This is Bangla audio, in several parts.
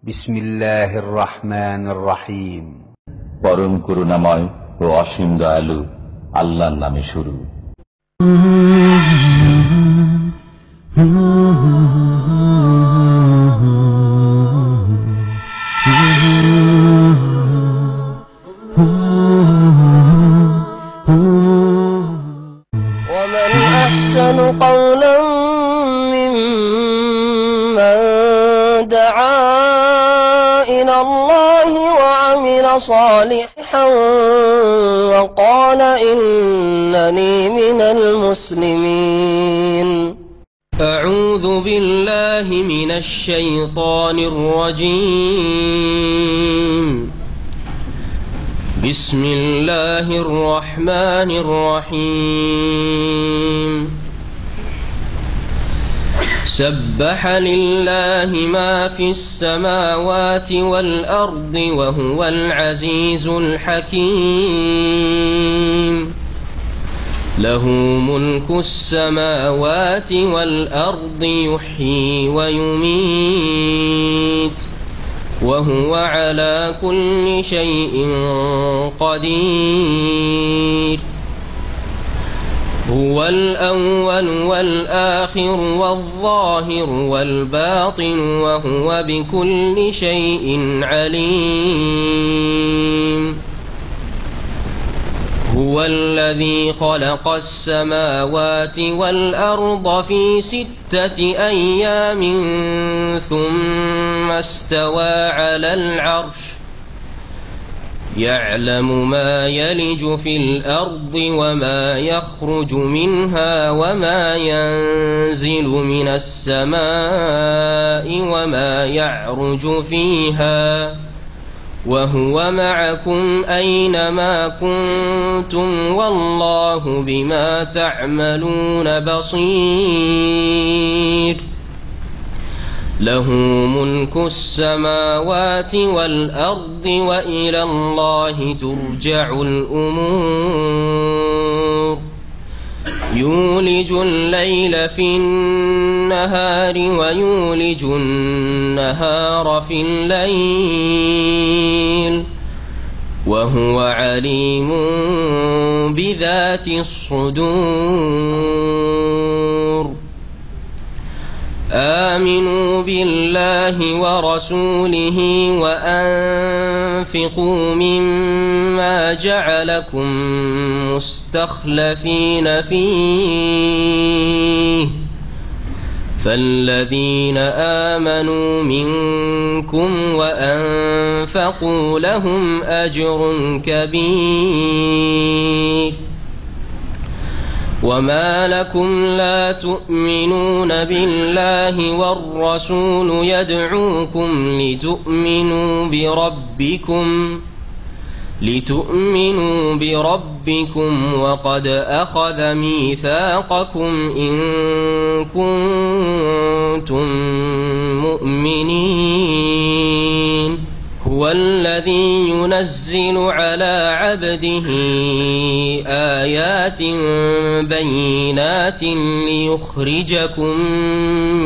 বিসমিল্লাহির রহমানির রহিম। পরম করুণাময় ও অসীম দয়ালু আল্লাহর নামে শুরু। ومن أحسن قولا ممن دعا إلى الله وعمل صالحا وقال إنني من المسلمين. أعوذ بالله من الشيطان الرجيم. بسم الله الرحمن الرحيم. سبح لله ما في السماوات والأرض وهو العزيز الحكيم. له ملك السماوات والأرض يحيي ويميت وهو على كل شيء قدير. هو الأول والآخر والظاهر والباطن وهو بكل شيء عليم. هو الذي خلق السماوات والأرض في 6 أيام ثم استوى على العرش يعلم ما يلج في الأرض وما يخرج منها وما ينزل من السماء وما يعرج فيها وهو معكم أينما كنتم والله بما تعملون بصير. له ملك السماوات والأرض وإلى الله ترجع الأمور. يولج الليل في النهار ويولج النهار في الليل وهو عليم بذات الصدور. آمنوا بالله ورسوله وأنفقوا مما جعلكم مستخلفين فيه فالذين آمنوا منكم وأنفقوا لهم أجر كبير. وما لكم لا تؤمنون بالله والرسول يدعوكم لتؤمنوا بربكم وقد أخذ ميثاقكم إن كنتم مؤمنين. هو الذي ينزل على عبده آيات بينات ليخرجكم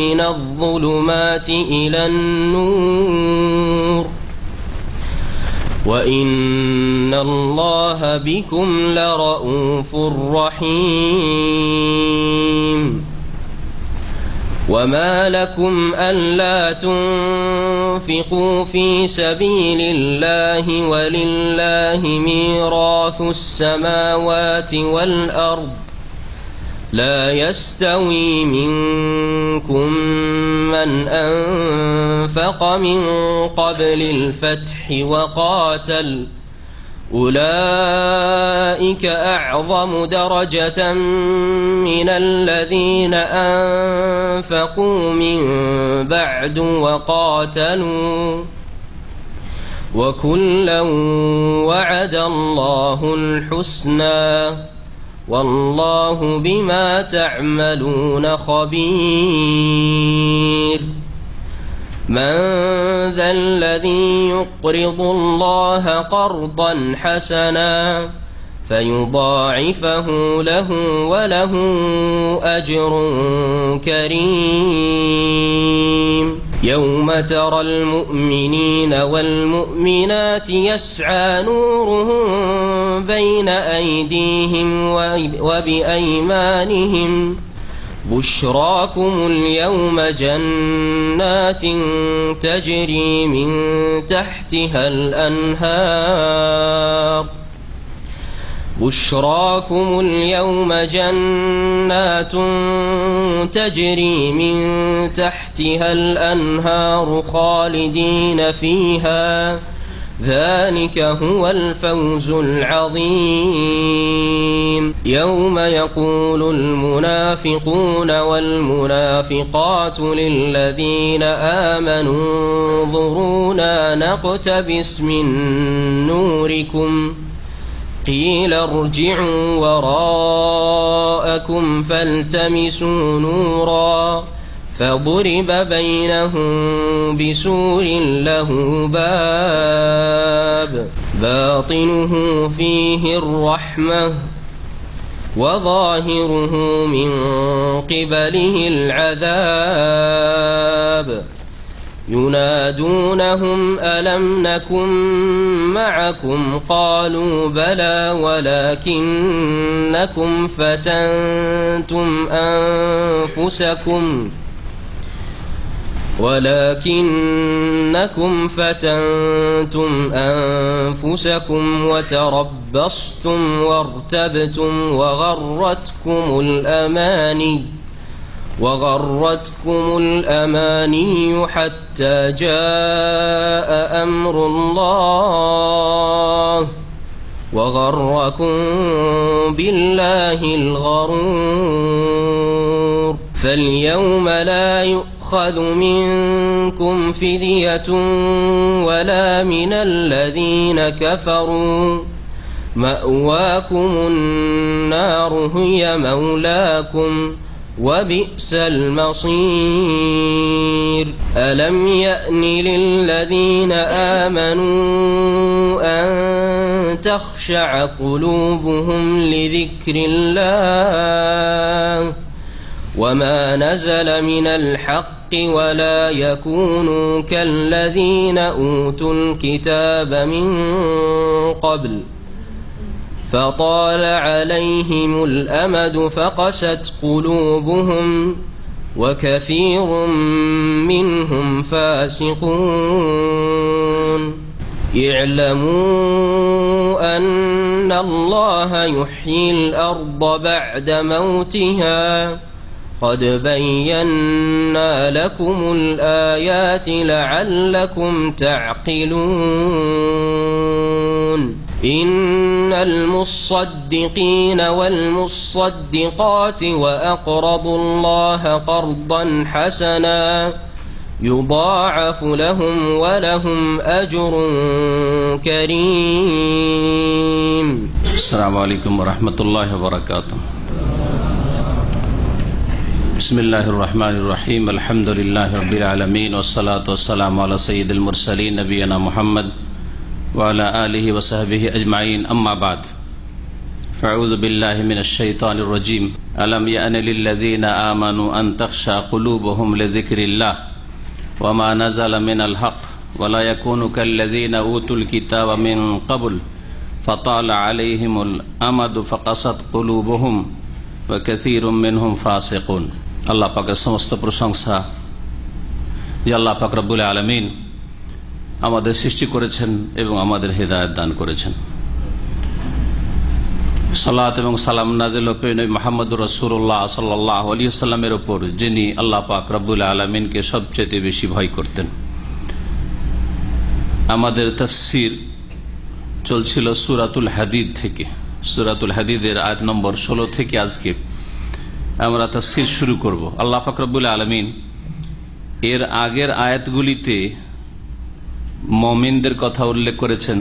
من الظلمات إلى النور وإن الله بكم لرؤوف رحيم. وما لكم ألا تنفقوا في سبيل الله ولله ميراث السماوات والأرض لا يستوي منكم من أنفق من قبل الفتح وقاتل أولئك أعظم درجة من الذين أنفقوا من بعد وقاتلوا وكلا وعد الله الحسنى والله بما تعملون خبير. من ذا الذي يقرض الله قرضا حسنا فيضاعفه له وله أجر كريم. يوم ترى المؤمنين والمؤمنات يسعى نورهم بين أيديهم وبأيمانهم بشراكم اليوم جنات تجري من تحتها الأنهار بشراكم اليوم جنات تجري من تحتها الأنهار خالدين فيها ذلك هو الفوز العظيم. يوم يقول المنافقون والمنافقات للذين آمنوا انظرونا نقتبس من نوركم قيل ارجعوا وراءكم فالتمسوا نورا فضرب بينهم بسور له باب باطنه فيه الرحمة وظاهره من قبله العذاب ينادونهم ألم نكن معكم قالوا بلى ولكنكم فتنتم أنفسكم وتربصتم وارتبتم وغرتكم الأماني حتى جاء أمر الله وغركم بالله الغرور. فاليوم لا يؤخذ منكم فدية ولا من الذين كفروا مأواكم النار هي مولاكم وبئس المصير. ألم يأن للذين آمنوا أن تخشع قلوبهم لذكر الله وما نزل من الحق ولا يكونوا كالذين أوتوا الكتاب من قبل فطال عليهم الأمد فقست قلوبهم وكثير منهم فاسقون. اعلموا أن الله يحيي الأرض بعد موتها قد بينا لكم الآيات لعلكم تعقلون. إن المصدقين والمصدقات وأقرضوا الله قرضا حسنا يضاعف لهم ولهم أجر كريم. السلام عليكم ورحمة الله وبركاته. بسم الله الرحمن الرحيم. الحمد لله رب العالمين والصلاة والسلام على سيد المرسلين نبينا محمد وعلى آله وصحبه أجمعين. أما بعد فأعوذ بالله من الشيطان الرجيم. ألم يأن للذين آمنوا أن تخشع قلوبهم لذكر الله وما نزل من الحق ولا يكونوا كالذين أوتوا الكتاب من قبل فطال عليهم الأمد فقست قلوبهم وكثير منهم فاسقون. আল্লাহ পাকের সমস্ত প্রশংসা যে আল্লাহ পাক রব্বুল আলামিন আমাদের সৃষ্টি করেছেন এবং আমাদের হেদায়েত দান করেছেন। সালাত এবং সালাম নাযিল হোক নবী মুহাম্মদুর রাসূলুল্লাহ সাল্লাল্লাহু আলাইহি ওয়াসাল্লামের উপর, যিনি আল্লাহ পাক রব্বুল আলামিনকে সবচেয়ে বেশি ভয় করতেন। আমাদের তাফসীর চলছিল সূরাতুল হাদিদ থেকে। সূরাতুল হাদিদের আয়াত নম্বর 16 থেকে আজকে আমরা তাফসীর শুরু করব। আল্লাহ পাক রব্বুল আলামিন এর আগের আয়াতগুলিতে মুমিনদের কথা উল্লেখ করেছেন,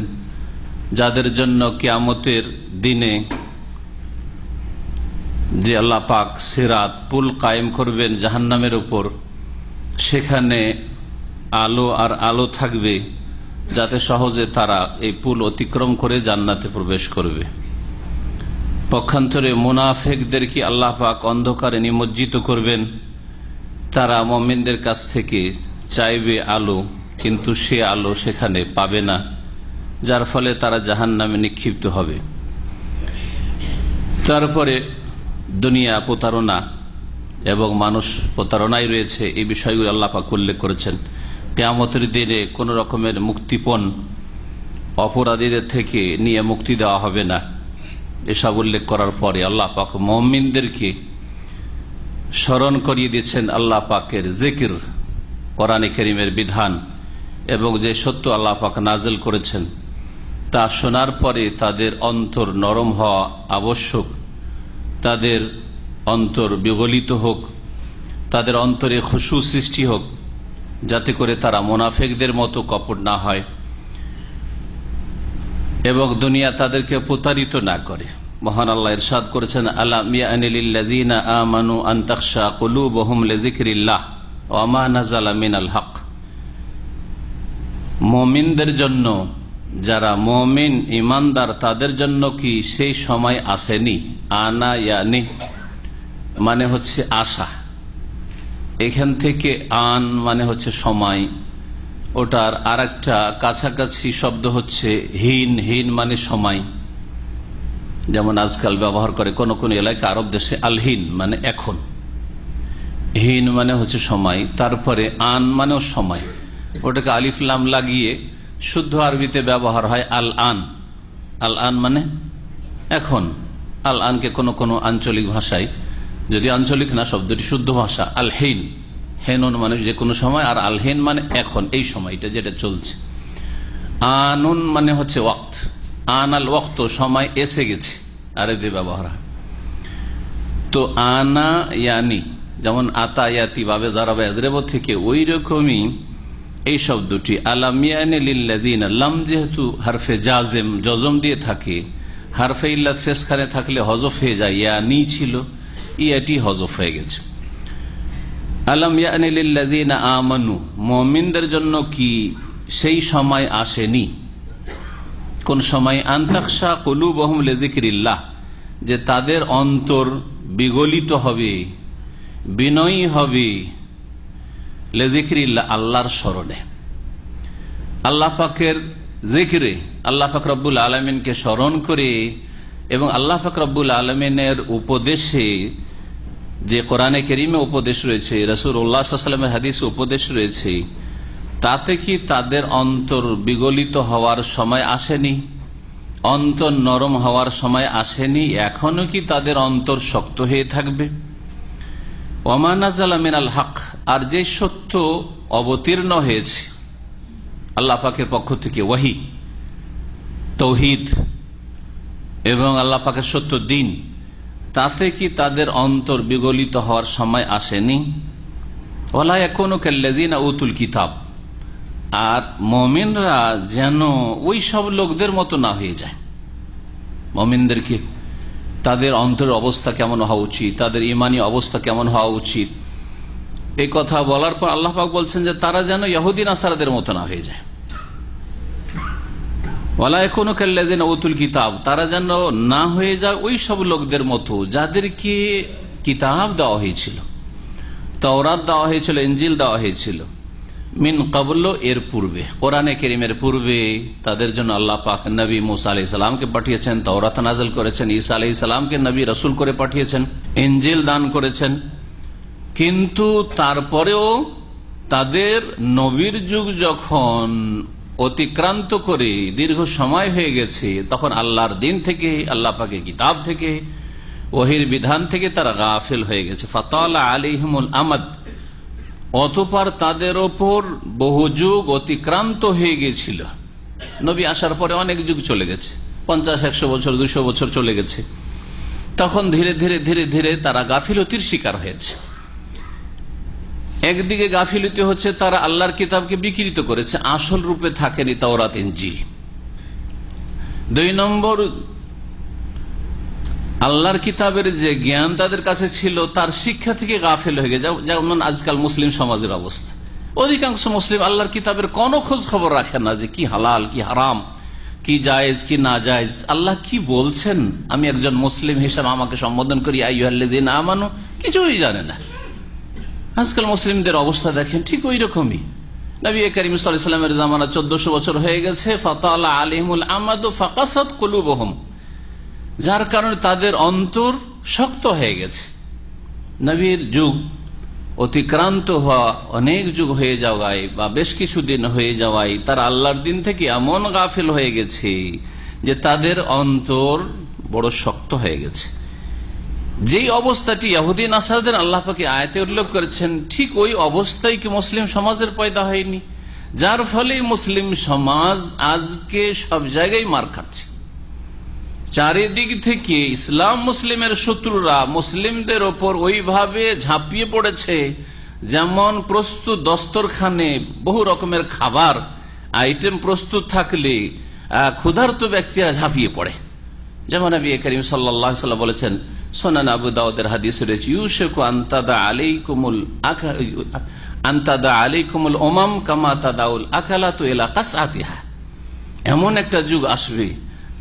যাদের জন্য কিয়ামতের দিনে যে আল্লাহ পাক সিরাত পুল কায়েম করবেন জাহান্নামের উপর, সেখানে আলো আর আলো থাকবে যাতে সহজে তারা এই পুল অতিক্রম করে জান্নাতে প্রবেশ করবে। পক্ষান্তরে মুনাফিকদেরকে আল্লাহ পাক অন্ধকারে নিমজ্জিত করবেন। তারা মুমিনদের কাছ থেকে চাইবে আলো, কিন্তু সে আলো সেখানে পাবে না, যার ফলে তারা জাহান্নামে নিক্ষিপ্ত হবে। তারপরে দুনিয়া প্রতারণা এবং মানুষ প্রতারণায় রয়েছে, এই বিষয়গুলো আল্লাহ পাক উল্লেখ করেছেন। কিয়ামতের দিনে কোন রকমের মুক্তিপণ অপরাধীদের থেকে নিয়ে মুক্তি দেওয়া হবে না। এসব উল্লেখ করার পরে আল্লাহ পাক মুমিনদেরকে স্মরণ করিয়ে দিচ্ছেন আল্লাহ পাকের জিকির, কোরআনে কারীমের বিধান এবং যে সত্য আল্লাহ পাক নাযিল করেছেন তা শোনার পরে তাদের অন্তর নরম হওয়া আবশ্যক, তাদের অন্তর বিগলিত হোক, তাদের অন্তরে খুশু সৃষ্টি হোক, যাতে করে তারা মুনাফিকদের মতো কপট না হয় এবং দুনিয়া তাদেরকে প্রতারিত না করে। মহান আল্লাহ ইরশাদ করেছেন, আলাম ইয়ানি লিল্লাযিনা আমানু আন তাখশা কুলুবুহুম লিযিকরিল্লাহ ওয়া মা নাযালা মিনাল হক। মুমিনদের জন্য, যারা মুমিন ঈমানদার, তাদের জন্য কি সেই সময় আসেনি? আনা ইয়ানি মানে হচ্ছে আশা, এখান থেকে আন মানে হচ্ছে সময়, ওটার আরেকটা কাছাকাছি শব্দ হচ্ছে হিন। হিন মানে সময়, যেমন আজকাল ব্যবহার করে কোন কোন এলাকা আরব দেশে আলহিন মানে এখন, হিন মানে হচ্ছে সময়। তারপরে আন মানেও সময়, ওটাকে আলিফ লাম লাগিয়ে শুদ্ধ আরবিতে ব্যবহার হয় আল আন। আল আন মানে এখন। আল আনকে কোন কোন আঞ্চলিক ভাষায়, যদি আঞ্চলিক না শব্দটি শুদ্ধ ভাষা, আল হিন, হেনুন মানে যে কোনো সময়, আর আল হিন মানে এখন, এই সময়টা যেটা চলছে। আনুন মানে হচ্ছে ওয়াক্ত, আন আল ওয়াক্ত সময় এসে গেছে, আরবিতে ব্যবহার হয়। তো আনা ইয়ানি যেমন আতায়াতি ভাবে যারাবে থেকে ওই রকমই এই শব্দটি আলাম ইয়ানি লিল্লাযিনা, লাম যেহেতু হারফে জাজেম জজম দিয়ে থাকে, হারফে ইল্লাত শেষখানে থাকলে হজফ হয়ে যায়, ইয়ানি ছিল, ইয়াটি হজফ হয়ে গেছে। আলাম ইয়ানি লিল্লাযিনা আমানু, মুমিনদের জন্য কি সেই সময় আসেনি? কোন সময়? আন তাখশা কুলুবুহুম লিযিকরিল্লাহ, যে তাদের অন্তর বিগলিত হবে, বিনয়ী হবে, লিযিকরিল্লাহ আল্লাহর স্মরণে, আল্লাহ পাকের জিকিরে, আল্লাহ পাক রব্বুল আলামিনকে স্মরণ করে এবং আল্লাহ পাক রব্বুল আলামিনের উপদেশে, যে কোরআনে কারীমে উপদেশ রয়েছে, রাসূলুল্লাহ সাল্লাল্লাহু আলাইহি ওয়াসাল্লামের হাদিসে উপদেশ রয়েছে, তাতে কি তাদের অন্তর বিগলিত হওয়ার সময় আসেনি? অন্তর নরম হওয়ার সময় আসেনি? এখনো কি তাদের অন্তর শক্ত হয়ে থাকবে? ওয়া মা নাযালা মিনাল হক, আর যে সত্য অবতীর্ণ হয়েছে আল্লাহ পাকের পক্ষ থেকে, ওয়াহি, তাওহীদ এবং আল্লাহ পাকের সত্য দিন, তাতে কি তাদের অন্তর বিগলিত হওয়ার সময় আসেনি? ওয়ালা ইয়াকুনু কাল্লাযিনা উতুল কিতাব, আর মুমিনরা যেন ওই সব লোকদের মতো না হয়ে যায়। মুমিনদেরকে তাদের অন্তরের অবস্থা কেমন হওয়া উচিত, তাদের ইমানি অবস্থা কেমন হওয়া উচিত, এই কথা বলার পর আল্লাহ পাক বলছেন যে তারা যেন ইহুদি নাসারাদের মতো না হয়ে যায়। ওয়ালা ইয়াকুনু কাল্লাযিনা উতুল কিতাব, তারা যেন না হয়ে যায় ওই সব লোকদের মতো যাদেরকে কিতাব দেওয়া হয়েছিল, তাওরাত দেওয়া হয়েছিল, ইনজিল দেওয়া হয়েছিল, মিন ক্বাবল, এর পূর্বে, কোরআনে কারীমের পূর্বে তাদের জন্য আল্লাহ পাক নবী মুসা আলাইহিস সালামকে পাঠিয়েছেন, তাওরাত নাযিল করেছেন, ঈসা আলাইহিস সালামকে নবী রাসূল করে পাঠিয়েছেন, ইনজিল দান করেছেন। কিন্তু তারপরেও তাদের নবীর যুগ যখন অতিক্রান্ত করে দীর্ঘ সময় হয়ে গেছে, তখন আল্লাহর দিন থেকে, আল্লাহ পাকের কিতাব থেকে, ওহির বিধান থেকে তারা গাফিল হয়ে গেছে। ফাতালা আলাইহিমুল আমাদ, অতঃপর তাদের ওপর বহু যুগ অতিক্রান্ত হয়ে গেছিল। নবী আসার পরে অনেক যুগ চলে গেছে, 50-100 বছর, 200 বছর চলে গেছে। তখন ধীরে ধীরে ধীরে ধীরে তারা গাফিলতির শিকার হয়েছে। একদিকে গাফিলতি হচ্ছে তারা আল্লাহর কিতাবকে বিকৃত করেছে, আসল রূপে থাকেনি তাওরাত ইনজিল। 2 নম্বর, আল্লাহর কিতাবের যে জ্ঞান তাদের কাছে ছিল তার শিক্ষা থেকে গাফিল হয়ে গেছে। যেমন আজকাল মুসলিম সমাজের অবস্থা, অধিকাংশ মুসলিম আল্লাহর কিতাবের কোনো খোঁজ খবর রাখে না, যে কি হালাল কি হারাম, কি জায়েজ কি না জায়েজ, আল্লাহ কি বলছেন, আমি একজন মুসলিম হিসাবে আমাকে সম্বোধন করি আইয়ুহাল্লাযীনা আমানু, কিছুই জানে না। আজকাল মুসলিমদের অবস্থা দেখেন ঠিক ওই রকমই। নবী করিম সাল্লাল্লাহু আলাইহি ওয়াসাল্লামের জামানা 1400 বছর হয়ে গেছে। ফাতালা আলাইহিমুল আমাদু ফাকাসাত কুলুবুহুম, যার কারণে তাদের অন্তর শক্ত হয়ে গেছে। নবীর যুগ অতিক্রান্ত হওয়া, অনেক যুগ হয়ে যাওয়ায় বা বেশ কিছু দিন হয়ে যাওয়ায় তারা আল্লাহর দিন থেকে এমন গাফিল হয়ে গেছে যে তাদের অন্তর বড় শক্ত হয়ে গেছে। যেই অবস্থাটি ইহুদি নাসারাদের আল্লাহ পাক আয়াতে উল্লেখ করেছেন, ঠিক ওই অবস্থায় কি মুসলিম সমাজের পয়দা হয়নি, যার ফলে মুসলিম সমাজ আজকে সব জায়গায় মার খাচ্ছে। চারিদিক থেকে ইসলাম মুসলিমের শত্রুরা মুসলিমদের ওপর ওইভাবে ঝাঁপিয়ে পড়েছে, যেমন প্রস্তুত দস্তরখানে বহু রকমের খাবার আইটেম প্রস্তুত থাকলে ক্ষুধার্ত ব্যক্তিরা ঝাঁপিয়ে পড়ে। যেমন নবী করিম সাল্লাল্লাহু আলাইহি ওয়াসাল্লাম বলেছেন, সুনান আবু দাউদের হাদিসে রয়েছে, ইউশিকু আনতাদা আলাইকুমুল উমাম কামা তাদাউল আকালাতু ইলা কাসআতিহা, এমন একটা যুগ আসবে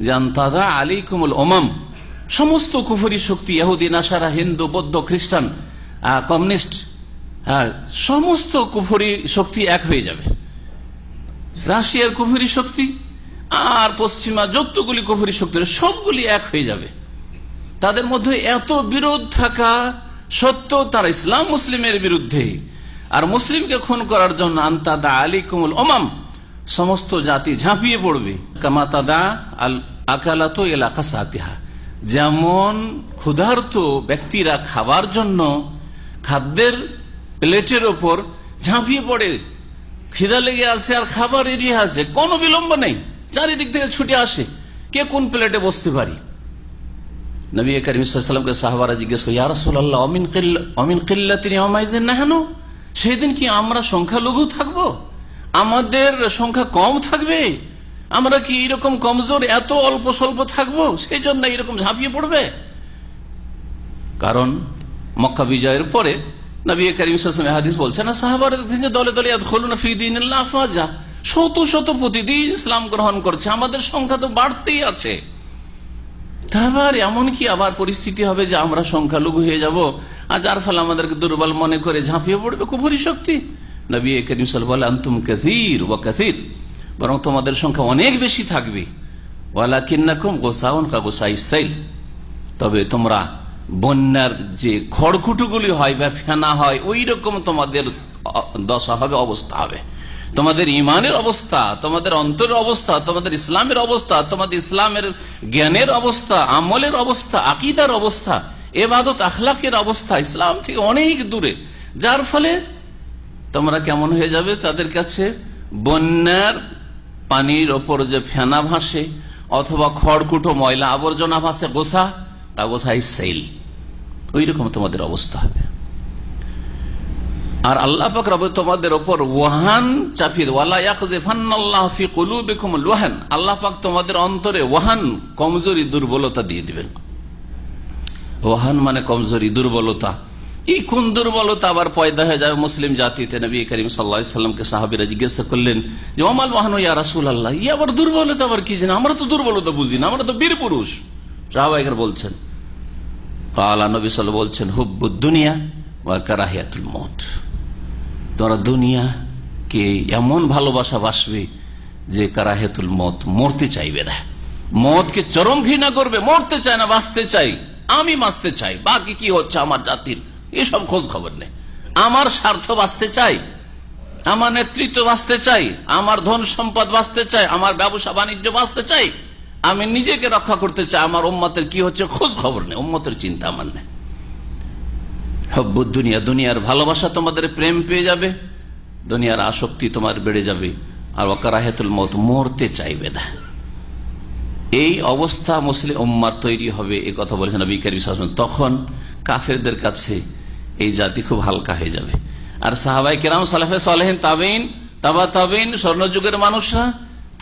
যে আনতাদা আলাইকুমুল উমাম, সমস্ত কুফরি শক্তি, ইহুদি নাসারা, হিন্দু, বৌদ্ধ, খ্রিস্টান, কমিউনিস্ট, সমস্ত কুফরি শক্তি এক হয়ে যাবে। রাশিয়ার কুফরি শক্তি আর পশ্চিমা যতগুলি কুফরি শক্তি সবগুলি এক হয়ে যাবে। তাদের মধ্যে এত বিরোধ থাকা সত্ত্বেও তারা ইসলাম মুসলিমের বিরুদ্ধে, আর মুসলিমকে খুন করার জন্য আনতাদা আলাইকুমুল উমাম, সমস্ত জাতি ঝাঁপিয়ে পড়বে। কামা তাদা আল আকালাতু ইলা কাসআতিহা, যেমন ক্ষুধার্ত ব্যক্তিরা খাবার জন্য খাদ্যের প্লেটের ওপর ঝাঁপিয়ে পড়ে, খিদা লেগে আছে আর খাবার এড়িয়ে আছে, কোনো বিলম্ব নেই, চারিদিক থেকে ছুটে আসে কে কোন প্লেটে বসতে পারি। নবী করিম সাল্লাল্লাহু আলাইহি ওয়াসাল্লামকে সাহাবারা জিজ্ঞেস করে, ইয়া রাসূলুল্লাহ অমিন কিল্লাতিন ইয়াউমাইযিন নাহনু, সেদিন কি আমরা সংখ্যালঘু থাকবো, আমাদের সংখ্যা কম থাকবে, আমরা কি এরকম কমজোর, এত অল্প স্বল্প থাকবো, সেই জন্য এরকম ঝাঁপিয়ে পড়বে? কারণ মক্কা বিজয়ের পরে নবী করিম সাল্লাল্লাহু আলাইহি ওয়াসাল্লাম হাদিস বলছেন না, সাহাবারা দেখছেন যে দলে দলে ইয়াদখুলুনা ফি দীনিল্লাহি আফওয়াজা, শত শত প্রতিদিন ইসলাম গ্রহণ করছে, আমাদের সংখ্যা তো বাড়তেই আছে। তারপর এমনকি আবার পরিস্থিতি হবে যে আমরা সংখ্যালঘু হয়ে যাব, আর যার ফলে আমাদেরকে দুর্বল মনে করে ঝাঁপিয়ে পড়বে কুফরি শক্তি। নবী করিম সাল্লাল্লাহু আলাইহি ওয়াসাল্লাম বলেন, আনতুম কাসীর ওয়া কাসীর, বরং তোমাদের সংখ্যা অনেক বেশি থাকবে। ওয়ালাকিন্নাকুম গুসাউন কাগুসাইস সাইল, তবে তোমরা বন্যার যে খড়কুটোগুলি হয় বা ফেনা হয়, ওই রকম তোমাদের দশা হবে, অবস্থা হবে। তোমাদের ইমানের অবস্থা, তোমাদের অন্তরের অবস্থা, তোমাদের ইসলামের অবস্থা, তোমাদের ইসলামের জ্ঞানের অবস্থা, আমলের অবস্থা, আকীদার অবস্থা, ইবাদত আখলাকের অবস্থা ইসলাম থেকে অনেক দূরে, যার ফলে তোমরা কেমন হয়ে যাবে তাদের কাছে, বন্যার পানির ওপর যে ফেনা ভাসে অথবা খড়কুটো ময়লা আবর্জনা ভাসে, গোসা কাগোসাই সেল, ওই রকম তোমাদের অবস্থা হবে। আর আল্লাহ পাক রব তোমাদের উপর ওয়াহান চাপিয়ে, ওয়ালা ইয়াকযিফান্নাল্লাহু ফি কুলুবিকুমুল ওয়াহান, আল্লাহ পাক তোমাদের অন্তরে ওয়াহান, কমজোরি, দুর্বলতা দিয়ে দিবেন। ওয়াহান মানে কমজোরি, দুর্বলতা। এই কোন দুর্বলতা আবার পয়দা হয়ে যাবে মুসলিম জাতিতে? নবী করিম সাল্লাল্লাহু আলাইহি ওয়াসাল্লামকে সাহাবীরা জিজ্ঞাসা করলেন যে ওমাল ওয়াহানু ইয়া রাসূলুল্লাহ, ই আবার দুর্বলতা আবার কি জানেন, আমরা তো দুর্বলতা বুঝি না, আমরা তো বীর পুরুষ। সাহাবায়ে বলছেন, কালা নবী সাল্লাল্লাহু বলছেন, হুব্বুদ দুনিয়া ওয়া কারাহিয়াতুল মউত, তোমরা দুনিয়াকে এমন ভালোবাসা বাসবে যে কারাহিয়াতুল মউত, মরতে চাইবে না, মওতকে চরম ঘৃণা করবে, মরতে চায় না, বাঁচতে চাই, আমি বাঁচতে চাই, বাকি কি হচ্ছে আমার জাতির এসব খোঁজ খবর নেই, আমার স্বার্থ বাঁচতে চাই, আমার নেতৃত্ব বাঁচতে চাই, আমার ধন সম্পদ বাঁচতে চাই, আমার ব্যবসা বাণিজ্য বাঁচতে চাই, আমি নিজেকে রক্ষা করতে চাই, আমার উম্মতের কি হচ্ছে খোঁজ খবর নেই, উম্মতের চিন্তা আমার নেই। হব্বুদ দুনিয়া, দুনিয়ার ভালোবাসা তোমাদের প্রেম পেয়ে যাবে, দুনিয়ার আসক্তি তোমার বেড়ে যাবে, আর ওয়াকারাহাতুল মউত, মরতে চাইবে না। এই অবস্থা মুসলিম উম্মার তৈরি হবে, এই কথা বলেছেন নবী করিম সাল্লাল্লাহু আলাইহি ওয়াসাল্লাম। তখন কাফেরদের কাছে এই জাতি খুব হালকা হয়ে যাবে। আর সাহাবায়ে কেরাম, সালাফে সালেহিন, তাবেইন, তাবা তাবেইন, স্বর্ণযুগের মানুষরা,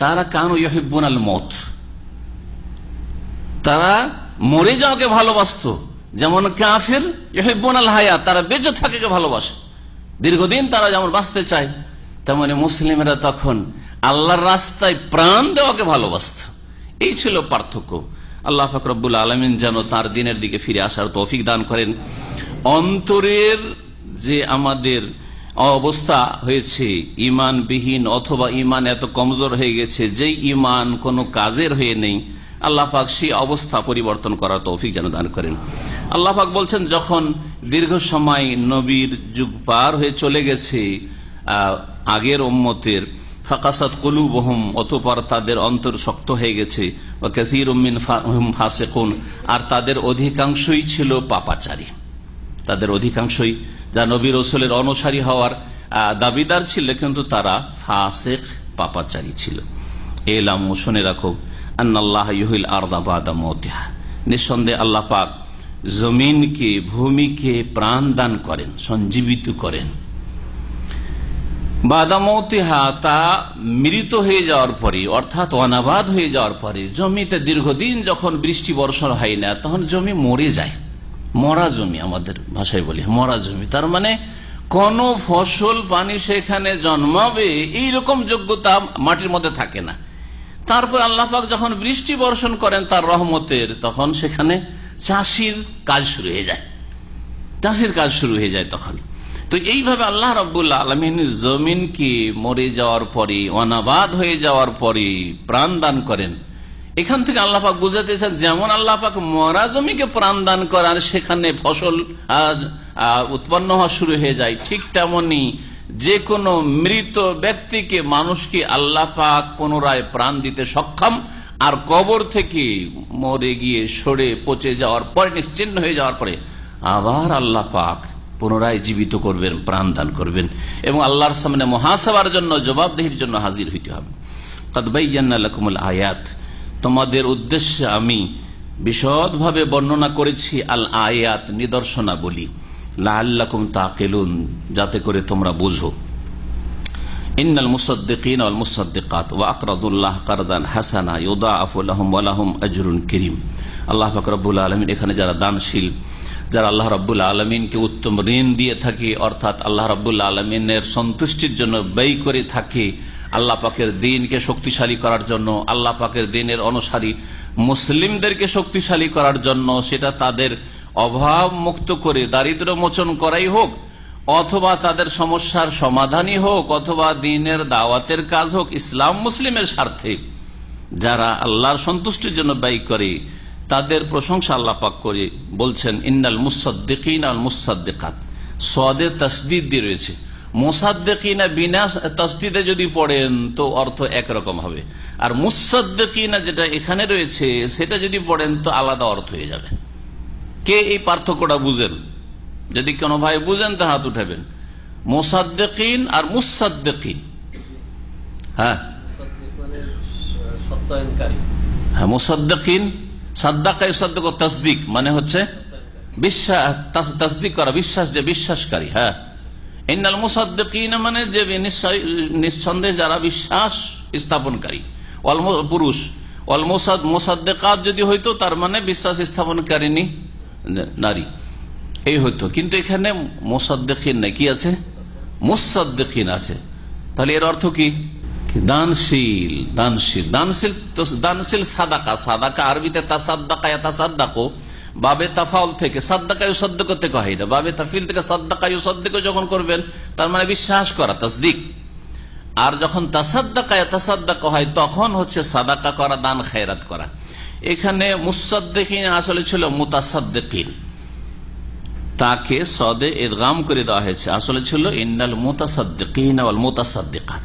তারা কানু ইউহিব্বুনাল মউত, তারা মরে যাওয়াকে ভালোবাসতো। যেমন কাফের ইউহিব্বুনাল হায়াত, তারা বেঁচে থাকাকে ভালোবাসে, দীর্ঘদিন তারা যেমন বাঁচতে চায়, তেমনি মুসলিমরা তখন আল্লাহর রাস্তায় প্রাণ দেওয়াকে ভালোবাসত। এই ছিল পার্থক্য। আল্লাহ পাক রব্বুল আলামিন যেন তার দিনের দিকে ফিরে আসার তৌফিক দান করেন। অন্তরের যে আমাদের অবস্থা হয়েছে ইমানবিহীন অথবা ইমান এত কমজোর হয়ে গেছে যে ইমান কোনো কাজের হয়ে নেই, আল্লাহ পাক সেই অবস্থা পরিবর্তন করার তৌফিক যেন দান করেন। আল্লাহ পাক বলছেন, যখন দীর্ঘ সময় নবীর যুগ পার হয়ে চলে গেছে আগের উম্মতের, ফাকাসাত কুলুবহুম, অতঃপর তাদের অন্তর শক্ত হয়ে গেছে, ওয়া কাসীরুম মিনহুম ফাসিকুন, আর তাদের অধিকাংশই ছিল পাপাচারী। তাদের অধিকাংশই যা নবী রাসূলের অনুসারী হওয়ার দাবিদার ছিল, কিন্তু তারা ফাসিক পাপাচারী ছিল। এলাম, শুনে রাখো, আন্নাল্লাহ ইউহিল আরদা বাদা মাউতিহা, নিঃসন্দেহে আল্লাহ পাক জমিনকে, ভূমিকে প্রাণ দান করেন, সঞ্জীবিত করেন। বাদা মাউতিহা, তা মৃত হয়ে যাওয়ার পরে, অর্থাৎ অনাবাদ হয়ে যাওয়ার পরে। জমিতে দীর্ঘদিন যখন বৃষ্টি বর্ষণ হয় না, তখন জমি মরে যায়। মরা জমি, আমাদের ভাষায় বলি মরা জমি, তার মানে কোন ফসল পানি সেখানে জন্মাবে এইরকম যোগ্যতা মাটির মধ্যে থাকে না। তারপর আল্লাহ পাক যখন বৃষ্টি বর্ষণ করেন তার রহমতের, তখন সেখানে চাষির কাজ শুরু হয়ে যায়, চাষির কাজ শুরু হয়ে যায় তখন। তো এইভাবে আল্লাহ রাব্বুল আলামিন জমিনকে মরে যাওয়ার পরে, অনাবাদ হয়ে যাওয়ার পরে প্রাণ দান করেন। এখান থেকে আল্লাহ পাক বুঝাতে চান, যেমন আল্লাহ পাক মরা জমিকে প্রাণ দান করার, সেখানে ফসল উৎপন্ন হওয়া শুরু হয়ে যায়, ঠিক তেমনি যে কোনো মৃত ব্যক্তিকে, মানুষকে আল্লাহ পাক পুনরায় প্রাণ দিতে সক্ষম। আর কবর থেকে মরে গিয়ে সরে পচে যাওয়ার পরে, নিশ্চিহ্ন হয়ে যাওয়ার পরে আবার আল্লাহ পাক পুনরায় জীবিত করবেন, প্রাণ দান করবেন, এবং আল্লাহর সামনে মুহাসাবার জন্য, জবাবদিহির জন্য হাজির হইতে হবে। কাদ বায়্যানা লাকুমুল আয়াত, তোমাদের উদ্দেশ্যে আমি বিশদভাবে বর্ণনা করেছি আল আয়াত, নিদর্শনাবলী, লাআল্লাকুম তাকিলুন, যাতে করে তোমরা বুঝো। ইন্নাল মুসাদ্দিকিনা ওয়াল মুসাদ্দিকাত ওয়া আকরাদুল্লাহ কারদান হাসানা ইউদাআফু লাহুম ওয়া লাহুম আজরুন কারীম। আল্লাহ পাক রব্বুল আলামিন এখানে যারা দানশীল, যারা আল্লাহ রাব্বুল আলামিনকে উত্তম ঋণ দিয়ে থাকে, অর্থাৎ আল্লাহ রাব্বুল আলামিনের সন্তুষ্টির জন্য ব্যয় করে থাকে, আল্লাহ পাকের দ্বীনকে শক্তিশালী করার জন্য, আল্লাহ পাকের দ্বীনের অনুসারী মুসলিমদেরকে শক্তিশালী করার জন্য, সেটা তাদের অভাব মুক্ত করে দারিদ্র মোচন করাই হোক, অথবা তাদের সমস্যার সমাধানই হোক, অথবা দ্বীনের দাওয়াতের কাজ হোক, ইসলাম মুসলিমের স্বার্থে যারা আল্লাহর সন্তুষ্টির জন্য ব্যয় করে, তাদের প্রশংসা আল্লাহ পাক করে বলছেন, ইন্নাল মুসাদ্দিকিনা ওয়াল মুসাদ্দিকাত, সাদে তাসদীদ দিয়ে রয়েছে। মুসাদ্দিকিনা বিনা তাসদীদে যদি পড়েন তো অর্থ একরকম হবে, আর মুসাদ্দিকিনা যেটা এখানে রয়েছে সেটা যদি পড়েন তো আলাদা অর্থ হয়ে যাবে। কে এই পার্থক্যটা বুঝেন? যদি কোন ভাই বুঝেন তো হাত উঠাবেন। মুসাদ্দিকিন আর মুসাদ্দিকিন, হ্যাঁ হ্যাঁ, মুসাদ্দিকিন সাদ্দাকা ইউসাদ্দিকু তাসদিক মানে হচ্ছে বিশ্বাস, তাসদিক করা, বিশ্বাস, যে বিশ্বাসকারী। হ্যাঁ, ইন্নাল মুসাদ্দিকিনা মানে যে নিঃসন্দেহে যারা বিশ্বাস স্থাপনকারী, ওয়াল পুরুষ, ওয়াল মুসাদ্দিকাত যদি হইতো তার মানে বিশ্বাস স্থাপনকারিনী নারী, এই হইতো। কিন্তু এখানে মুসাদ্দিকিন নাই, কি আছে? মুসাদ্দিকিন আছে। তাহলে এর অর্থ কি? দানশীল, দানশীল, দানশীল, দানশীল। সাদাকা, সাদাকা আরবিতে তাসাদ্দাকা ইয়াতাসাদ্দাকু, বাবে তাফাউল থেকে, সাদ্দাকা ইউসাদ্দিকু থেকে হয় না, বাবে তাফিল থেকে সাদ্দাকা ইউসাদ্দিকু যখন করবেন তার মানে বিশ্বাস করা, তাসদিক। আর যখন তাসাদ্দাকা ইয়াতাসাদ্দাকু হয় তখন হচ্ছে সাদাকা করা, দান খায়রাত করা। এখানে মুসাদ্দিকিন আসলে ছিল মুতাসাদ্দিকিন, তাকে সদে ইদগাম করে দেওয়া হয়েছে, আসলে ছিল ইন্নাল মুতাসাদ্দিকিনা ওয়াল মুতাসাদ্দিকাত।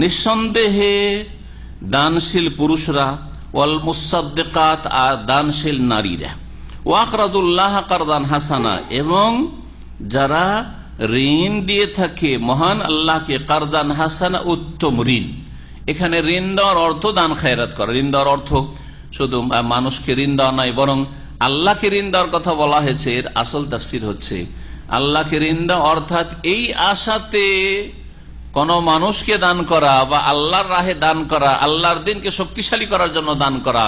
নিঃসন্দেহে দানশীল পুরুষরা, ওয়াল মুসাদ্দিকাত আর দানশীল নারীরা, ওয়াকরাদুল্লাহ কারদান হাসানা, এবং যারা ঋণ দিয়ে থাকে মহান আল্লাহকে, কারদান হাসানা উত্তম ঋণ। এখানে ঋণ দেওয়ার অর্থ দান খায়রাত করা। ঋণ দেওয়ার অর্থ শুধু মানুষকে ঋণ দেওয়া নয়, বরং আল্লাহকে ঋণ দেওয়ার কথা বলা হয়েছে। এর আসল তাফসীর হচ্ছে আল্লাহকে ঋণ দেওয়া অর্থাৎ এই আশাতে কোন মানুষকে দান করা বা আল্লাহর রাহে দান করা, আল্লাহর দ্বীনকে শক্তিশালী করার জন্য দান করা,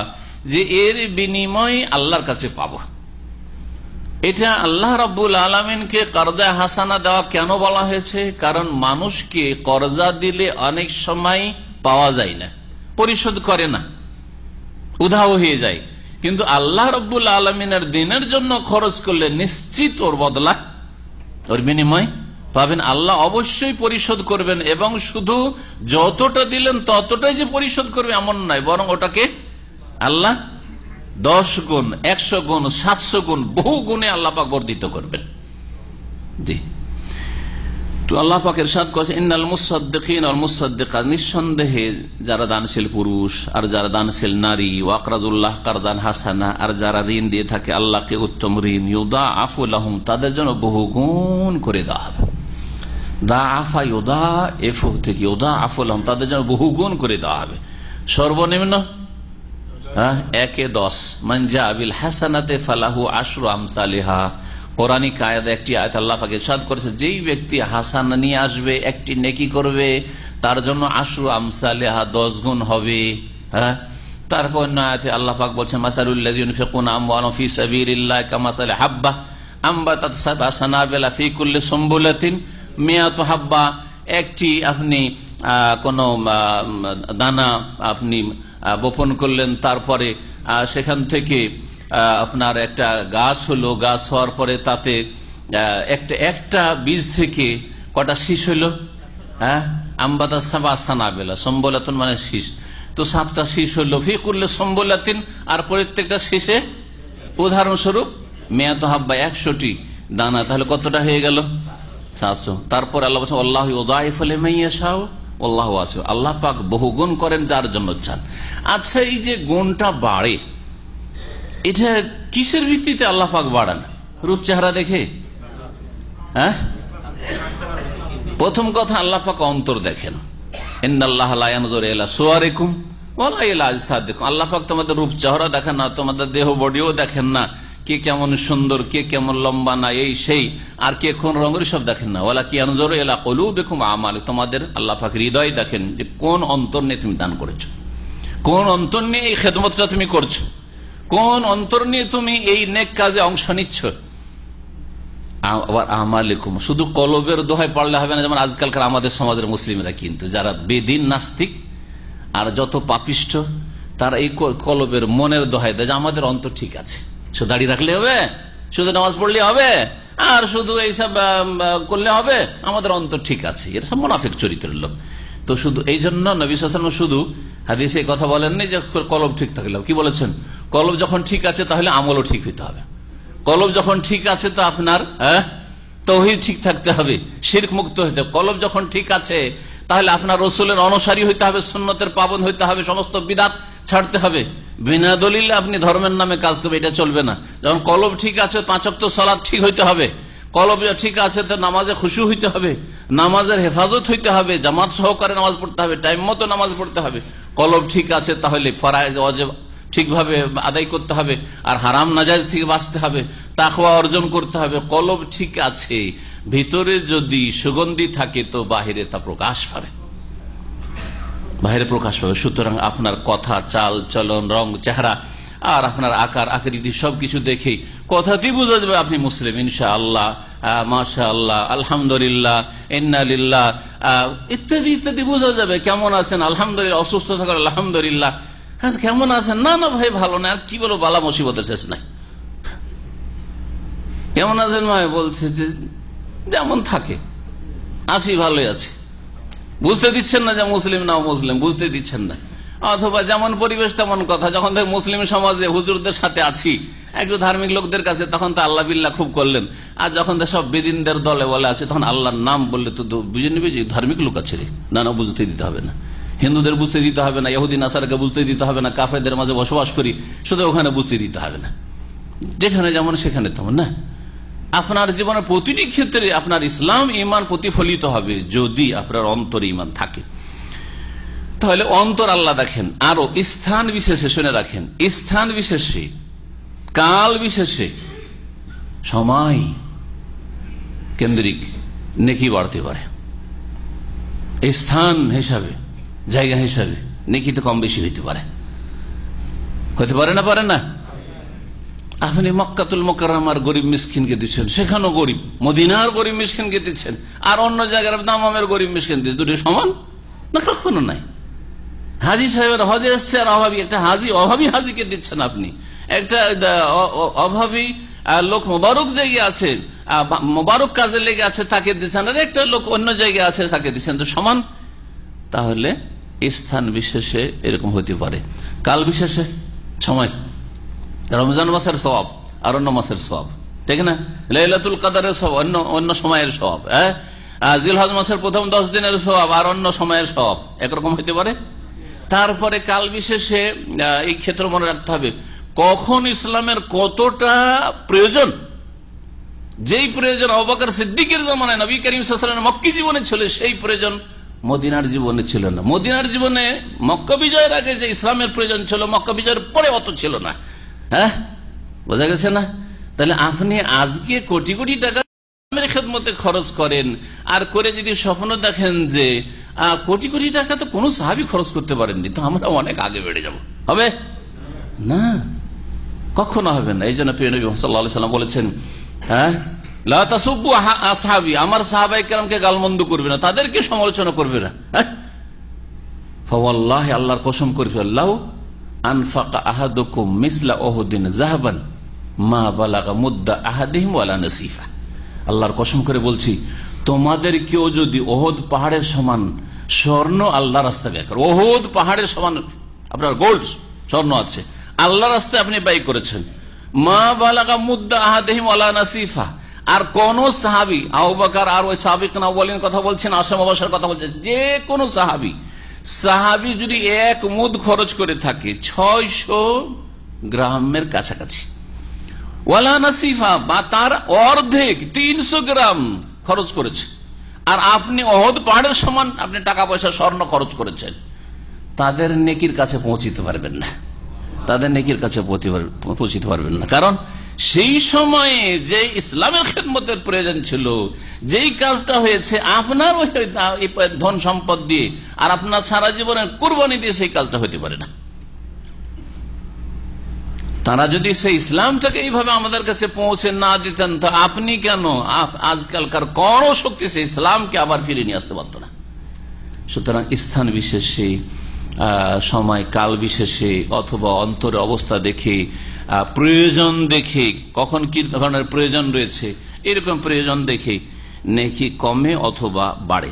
যে এর বিনিময় আল্লাহর কাছে পাব। এটা আল্লাহ রাব্বুল আলামিনকে কর্জা হাসানা দেওয়া কেন বলা হয়েছে? কারণ মানুষকে কর্জা দিলে অনেক সময় পাওয়া যায় না, পরিশোধ করে না, উধাও হয়ে যায়। কিন্তু আল্লাহ রাব্বুল আলামিনের দিনের জন্য খরচ করলে নিশ্চিত ওর বদলা, ওর বিনিময় পাবেন। আল্লাহ অবশ্যই পরিশোধ করবেন, এবং শুধু যতটা দিলেন ততটাই যে পরিশোধ করবে এমন নয়, বরং ওটাকে আল্লাহ 10 গুণ, 100 গুণ, 700 গুণ, বহু গুণে আল্লাহ পাক বর্ধিত করবেন। জি, তো আল্লাহ পাক ইরশাদ করেছেন, ইন্নাল মুসাদ্দিকিন ওয়াল মুসাদ্দিকাত, নিঃসন্দেহে যারা দানশীল পুরুষ আর যারা দানশীল নারী, ওয়াকরাদুল্লাহ কারদান হাসানা, আর যারা ঋণ দিয়ে থাকে আল্লাহকে উত্তম ঋণ, ইউদাআফু লাহুম, তাদের জন্য বহুগুণ করে দেওয়া হবে। দাআফা ইউদাআফু থেকে ইউদাআফু লাহুম, তাদের জন্য বহুগুণ করে দেওয়া হবে। সর্বনিম্ন 1/10। মান জাআ বিল হাসানাতি ফালাহু আশরু আমসালিহা। কোরআনিক আয়াতে একটি আয়াত আল্লাহ পাক ইরশাদ করেছে, যেই ব্যক্তি হাসানা নিয়ে আসবে, একটি নেকি করবে, তার জন্য আশরু আমসালিহা 10 গুণ হবে। তারপর আয়াতে আল্লাহ পাক বলছেন, মাসালুল লাযিনা ইউনফিকুনা আমওয়ালাহুম ফি সাবিলিল্লাহি কামাসালি হাব্বা আম্বাতাত সাবআ সানাবিলা ফি কুল্লি সুমবুলাতিন মিয়াতু হাব্বা। একটি আপনি কোন দানা আপনি বপন করলেন, তারপরে সেখান থেকে আপনার একটা গাছ হলো, গাছ হওয়ার পরে তাতে একটা বীজ থেকে কটা শীষ হলো, আম্বাতা সাবা সানাবেলা, সম্বলাতুন মানে শীষ, তো 7টা শীষ হলো। ফি কুল্লি সম্বলাতিন, আর প্রত্যেকটা শীষে উদাহরণস্বরূপ মিয়াত হাব্বা 100টি দানা, তাহলে কতটা হয়ে গেল? 700। তারপর আল্লাহ বলছেন, আল্লাহু ইউদাইফু লিমান ইয়াশাউ আল্লাহু ওয়াসিউ, আল্লাহ পাক বহুগুণ করেন যার জন্য চান। আচ্ছা, এই যে গুণটা বাড়ে, এটা কিসের ভিত্তিতে আল্লাহ পাক বাড়ান? রূপ চেহারা দেখে? প্রথম কথা, আল্লাহ পাক অন্তর দেখেন। ইন্নাল্লাহা লা ইয়ানজুরু ইলা সুওয়ারিকুম ওয়ালা ইলা আজসাদিকুম। আল্লাহ পাক তোমাদের রূপ চেহারা দেখেন না, তোমাদের দেহ বডিও দেখেন না, কে কেমন সুন্দর, কে কেমন লম্বা, না এই সেই, আর কে কোন রঙের, সব দেখেন না। ওয়ালা কি ইয়ানজুরু ইলা কুলুবিকুম আমালিকুম, তোমাদের আল্লাহ পাক হৃদয় দেখেন, যে কোন অন্তর নিয়ে তুমি দান করেছো, কোন অন্তর নিয়ে এই খেদমতটা তুমি করছো, কোন অন্তর নিয়ে তুমি এই নেক কাজে অংশ নিচ্ছ। আবার আমালিকুম, শুধু কলবের দোহাই পড়লে হবে না। যেমন আজকালকার আমাদের সমাজের মুসলিমরা কিন্তু যারা বেদিন নাস্তিক আর যত পাপিষ্ঠ, তারা এই কলবের মনের দোহাই দেয় যে আমাদের অন্তর ঠিক আছে, শুধু দাড়ি রাখলে হবে, শুধু নামাজ পড়লে হবে, আর শুধু এইসব করলে হবে, আমাদের অন্তর ঠিক আছে। এটা সব মুনাফিক চরিত্রের লোক। তো শুধু এই জন্য নবী সাল্লাল্লাহু আলাইহি ওয়াসাল্লাম শুধু হাদিসে কথা বলেননি যে কলব ঠিক থাকলে, কি বলেছেন? কলব যখন ঠিক আছে তাহলে আমলও ঠিক হইতে হবে। কলব যখন ঠিক আছে তো আপনার তাওহীদ ঠিক থাকতে হবে, শিরক মুক্ত হইতে হবে। কলব যখন ঠিক আছে তাহলে আপনার রাসূলের অনুসারী হইতে হবে, সুন্নতের পাবন হইতে হবে, সমস্ত বিদআত ছাড়তে হবে। বিনা দলিলে আপনি ধর্মের নামে কাজ করবে, এটা চলবে না। যখন কলব ঠিক আছে, 5 ওয়াক্ত সালাত ঠিক হইতে হবে। কলব ঠিক আছে তো নামাজে খুশু হইতে হবে, নামাজের হেফাজত হইতে হবে, জামাত সহকারে নামাজ পড়তে হবে, টাইম মতো নামাজ পড়তে হবে। কলব ঠিক আছে তাহলে ফরজ ওয়াজিব ঠিকভাবে আদায় করতে হবে, আর হারাম নাজায়েজ থেকে বাঁচতে হবে, তাকওয়া অর্জন করতে হবে। কলব ঠিক আছে, ভিতরে যদি সুগন্ধি থাকে তো বাহিরে তা প্রকাশ পাবে, বাহিরে প্রকাশ পাবে। সুতরাং আপনার কথা, চাল চলন, রং, চেহারা আর আপনার আকার আকৃতি সবকিছু দেখে কথাতেই বোঝা যাবে আপনি মুসলিম, ইনশাআল্লাহ, মাশাআল্লাহ, আলহামদুলিল্লাহ, ইন্না লিল্লাহ ইত্যাদি ইত্যাদি বোঝা যাবে। কেমন আছেন? আলহামদুলিল্লাহ। অসুস্থ থাকার আলহামদুলিল্লাহ। হ্যাঁ, কেমন আছেন? না না ভাই ভালো না। আর কি বলবো, বালা মুসিবতের শেষ নাই। কেমন আছেন ভাই? বলছে যে যেমন থাকে আছি, ভালোই আছে। বুঝতে দিচ্ছেন না যে মুসলিম না মুসলিম, বুঝতে দিচ্ছেন না। অথবা যেমন পরিবেশ তেমন কথা। যখন থেকে মুসলিম সমাজে হুজুরদের সাথে আছি, একটু ধার্মিক লোকদের কাছে, তখন তো আল্লাহ বিল্লাহ খুব করলেন। আর যখন সব বেদিনদের দলে বলে আছে, তখন আল্লাহর নাম বললে তো বুঝে নেবে যে ধার্মিক লোক আছে রে। না না, বুঝতে দিতে হবে না। হিন্দুদের বুঝতে দিতে হবে না, ইহুদি নাসারাকে বুঝতে দিতে হবে না, কাফেরদের মাঝে বসবাস করি শুধু ওখানে বুঝতে দিতে হবে না। যেখানে যেমন সেখানে তেমন না। আপনার জীবনের প্রতিটি ক্ষেত্রে আপনার ইসলাম ঈমান প্রতিফলিত হবে যদি আপনার অন্তরে ঈমান থাকে। তাহলে অন্তর আল্লাহ দেখেন। আরো স্থান বিশেষে শুনে রাখেন, স্থান বিশেষে, কাল বিশেষে, সময় কেন্দ্রিক নেকি বাড়তে পারে। স্থান হিসাবে, জায়গা হিসাবে নেকি তো কম বেশি হইতে পারে, হতে পারে না? পারে না? আপনি মক্কাতুল মুকাররমার গরিব মিসকিনকে দিচ্ছেন, সেখানেও গরিব। মদিনার গরিব মিসকিনকে দিচ্ছেন, আর অন্য জায়গার দামামের গরিব মিসকিন দিচ্ছেন। দুটো সমান না? কখনো নাই। হাজি সাহেবের হজে এসছে আর অভাবী একটা অভাবী হাজিকে দিচ্ছেন আপনি, একটা অভাবী লোক মোবারক জায়গায় আছে, মোবারক কাজে লেগে আছে তাকে দিচ্ছেন, আর একটা লোক অন্য জায়গায় আছে তাকে দিচ্ছেন, তো সমান? তাহলে স্থান বিশেষে এরকম হতে পারে, কাল বিশেষে সময়, রমজান মাসের সওয়াব আর অন্য মাসের সওয়াব, ঠিক না? লাইলাতুল কদরের সওয়াব অন্য সময়ের সওয়াব, জিলহজ মাসের প্রথম 10 দিনের সওয়াব আর অন্য সময়ের সওয়াব একরকম হতে পারে। তারপরে কাল বিশেষে এই ক্ষেত্র মনে রাখতে হবে কখন ইসলামের কতটা প্রয়োজন। যেই প্রয়োজন আবু বকর সিদ্দিকের জামানায় নবী করিম সাল্লাল্লাহু আলাইহি ওয়াসাল্লামের মক্কি জীবনে ছিল, সেই প্রয়োজন মদিনার জীবনে ছিল না। মদিনার জীবনে মক্কা বিজয়ের আগে যে ইসলামের প্রয়োজন ছিল, মক্কা বিজয়ের পরে অত ছিল না। হ্যাঁ, বোঝা গেছে না? তাহলে আপনি আজকে কোটি কোটি টাকা খেদমতে খরচ করেন, আর করে যদি স্বপ্ন দেখেন যে কোটি কোটি টাকা তো কোন সাহাবী খরচ করতে পারেননি, তো আমরা অনেক আগে বেড়ে যাব, হবে না? কখনো হবে না। এই জন্য প্রিয় নবী সাল্লাল্লাহু আলাইহি ওয়াসাল্লাম বলেছেন, লা তাসুব্বু আসহাবি, আমার সাহাবায়ে কেরামকে গালমন্দ করবে না, তাদেরকে সমালোচনা করবে না। ফাওয়াল্লাহি, আল্লাহর কসম করে, লাউ আনফাকা আহাদুকুম মিসলা উহুদিন যাহাবান মা বালাগা মুদ্দা আহাদিহিম ওয়ালা নাসিফা। আল্লাহর কসম করে বলছি, তোমাদের কেউ যদি ওহদ পাহাড়ের সমান স্বর্ণ আল্লাহ রাস্তায় ব্যয় করে, ওহদ পাহাড়ের সমান আপনার গোল্ড স্বর্ণ আছে, আল্লাহ রাস্তায় আপনি ব্যয় করেছেন, মা বালাগা মুদ্দা আহাদিহিম ওয়ালা নাসিফা, আর কোন সাহাবী, আবু বকর আর ওই সাহাবিকুন আউয়ালিন কথা বলছেন, আসাম আবাসের কথা বলছেন, যে কোন সাহাবী যদি এক মুদ খরচ করে থাকে 600 গ্রামের কাছাকাছি, ওয়ালা নাসিফা, বা তার অর্ধেক 300 গ্রাম খরচ করেছে, আর আপনি ওহদ পাহাড়ের সমান আপনি টাকা পয়সা স্বর্ণ খরচ করেছেন, তাদের নেকির কাছে পৌঁছিতে পারবেন না, তাদের নেকির কাছে পৌঁছিতে পারবেন না। কারণ সেই সময়ে যে ইসলামের খেদমতের প্রয়োজন ছিল, যেই কাজটা হয়েছে আপনার ধন সম্পদ দিয়ে আর আপনার সারা জীবনের কুরবানি দিয়ে, সেই কাজটা হতে পারে না। তারা যদি সেই ইসলামটাকে এইভাবে আমাদের কাছে পৌঁছে না দিতেন, তো আপনি কেন আজকালকার কোন শক্তি সেই ইসলামকে আবার ফিরে নিয়ে আসতে পারত না। সুতরাং স্থান বিশেষে, সময় কাল বিশেষে, অথবা অন্তরের অবস্থা দেখে, প্রয়োজন দেখে, কখন কি ধরনের প্রয়োজন রয়েছে, এরকম প্রয়োজন দেখে নেকি কমে অথবা বাড়ে।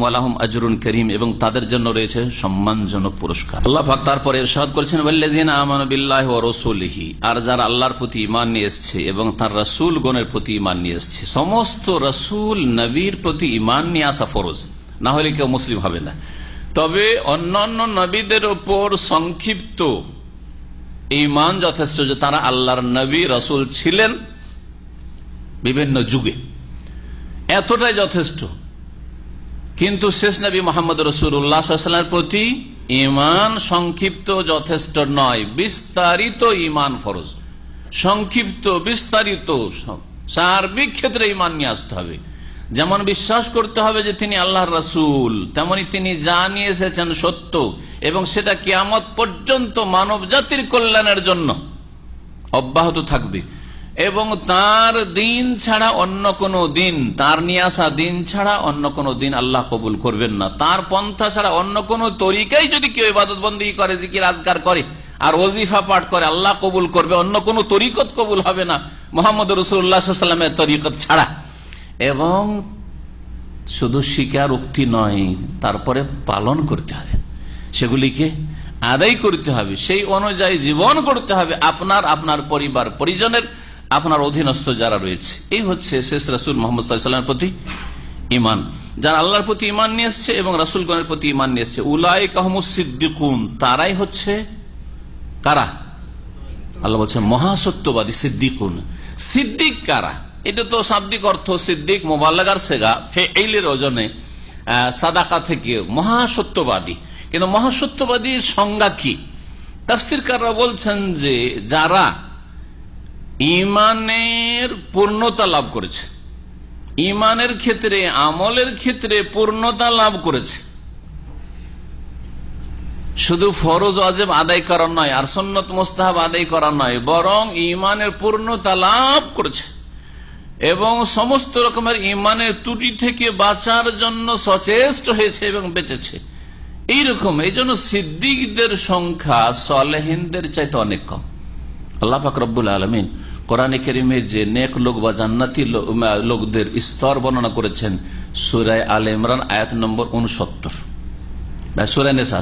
আলাহুম আজরুন করিম, এবং তাদের জন্য রয়েছে সম্মানজনক পুরস্কার। আল্লাহ পাক তারপরে ইরশাদ করেছেন, ওয়াল্লাযিনা আমানু বিল্লাহি ওয়া রাসূলিহি, আর যারা আল্লাহর প্রতি ঈমান নিয়ে এসেছে এবং তার রাসূলগণের প্রতি ঈমান নিয়ে এসেছে। সমস্ত রাসূল নবীর প্রতি ঈমান নিয়ে আসা ফরজ, না হলে কেউ মুসলিম হবে না। তবে অন্যান্য নবীদের উপর সংক্ষিপ্ত ঈমান যথেষ্ট, যে তারা আল্লাহর নবী রাসূল ছিলেন বিভিন্ন যুগে, এতটাই যথেষ্ট। কিন্তু শেষ নবী মুহাম্মদ রাসূলুল্লাহ সাল্লাল্লাহু আলাইহি ওয়াসাল্লামের প্রতি ঈমান সংক্ষিপ্ত যথেষ্ট নয়, বিস্তারিত ঈমান ফরজ। সংক্ষিপ্ত বিস্তারিত সার্বিক ক্ষেত্রে ঈমান নিয়ে আসতে হবে। যেমন বিশ্বাস করতে হবে যে তিনি আল্লাহর রাসূল, তেমনি তিনি যা নিয়ে এসেছেন সত্য, এবং সেটা কিয়ামত পর্যন্ত মানব জাতির কল্যাণের জন্য অব্যাহত থাকবে, এবং তার দিন ছাড়া অন্য কোন দিন, তার নিয়ে আসা দিন ছাড়া অন্য কোন দিন আল্লাহ কবুল করবেন না। তার পন্থা ছাড়া অন্য কোন তরিকায় যদি কেউ ইবাদত বন্দেগী করে, জিকির আজকার করে আর ওজিফা পাঠ করে, আল্লাহ কবুল করবে, অন্য কোন তরিকত কবুল হবে না মুহাম্মদ রাসূলুল্লাহ সাল্লাল্লাহু আলাইহি ওয়াসাল্লামের তরিকত ছাড়া। এবং শুধু স্বীকার উক্তি নয়, তারপরে পালন করতে হবে, সেগুলিকে আদায় করতে হবে, সেই অনুযায়ী জীবন করতে হবে আপনার, আপনার পরিবার পরিজনের, আপনার অধীনস্থ যারা রয়েছে। এই হচ্ছে শেষ রাসূল মুহাম্মদ সাল্লাল্লাহু আলাইহি ওয়াসাল্লামের প্রতি ঈমান। যারা আল্লাহর প্রতি ঈমান নিয়ে এসেছে এবং রাসূলগণের প্রতি ঈমান নিয়ে এসেছে, উলাইকা হুমুস সিদ্দিকুন, তারাই হচ্ছে কারা? আল্লাহ বলছেন মহাসত্যবাদী। সিদ্দিকুন, সিদ্দিক কারা? এটা তো শাব্দিক অর্থ সিদ্দিক মুবাল্লাগার সেগা, ফেইলের ওজনে সাদাকা থেকে মহাসত্যবাদী। কিন্তু মহাসত্যবাদীর সংজ্ঞা কি? তাফসীরকাররা বলছেন যে যারা ঈমানের পূর্ণতা লাভ করেছে, ঈমানের ক্ষেত্রে, আমলের ক্ষেত্রে পূর্ণতা লাভ করেছে, শুধু ফরজ ওয়াজিব আদায় করা নয় আর সুন্নত মুস্তাহাব আদায় করা নয়, বরং ঈমানের পূর্ণতা লাভ করেছে এবং সমস্ত রকমের ঈমানের ত্রুটি থেকে বাঁচার জন্য সচেষ্ট হয়েছে এবং বেঁচেছে, এইরকম। এই জন্য সিদ্দিকদের সংখ্যা সালেহিনদের চাইতে অনেক কম। আল্লাহ পাক রব্বুল আলামিন কোরআনে কারীমে যে নেক লোক বা জান্নাতি লোকদের স্তর বর্ণনা করেছেন সূরা আলে ইমরান আয়াত নম্বর 69,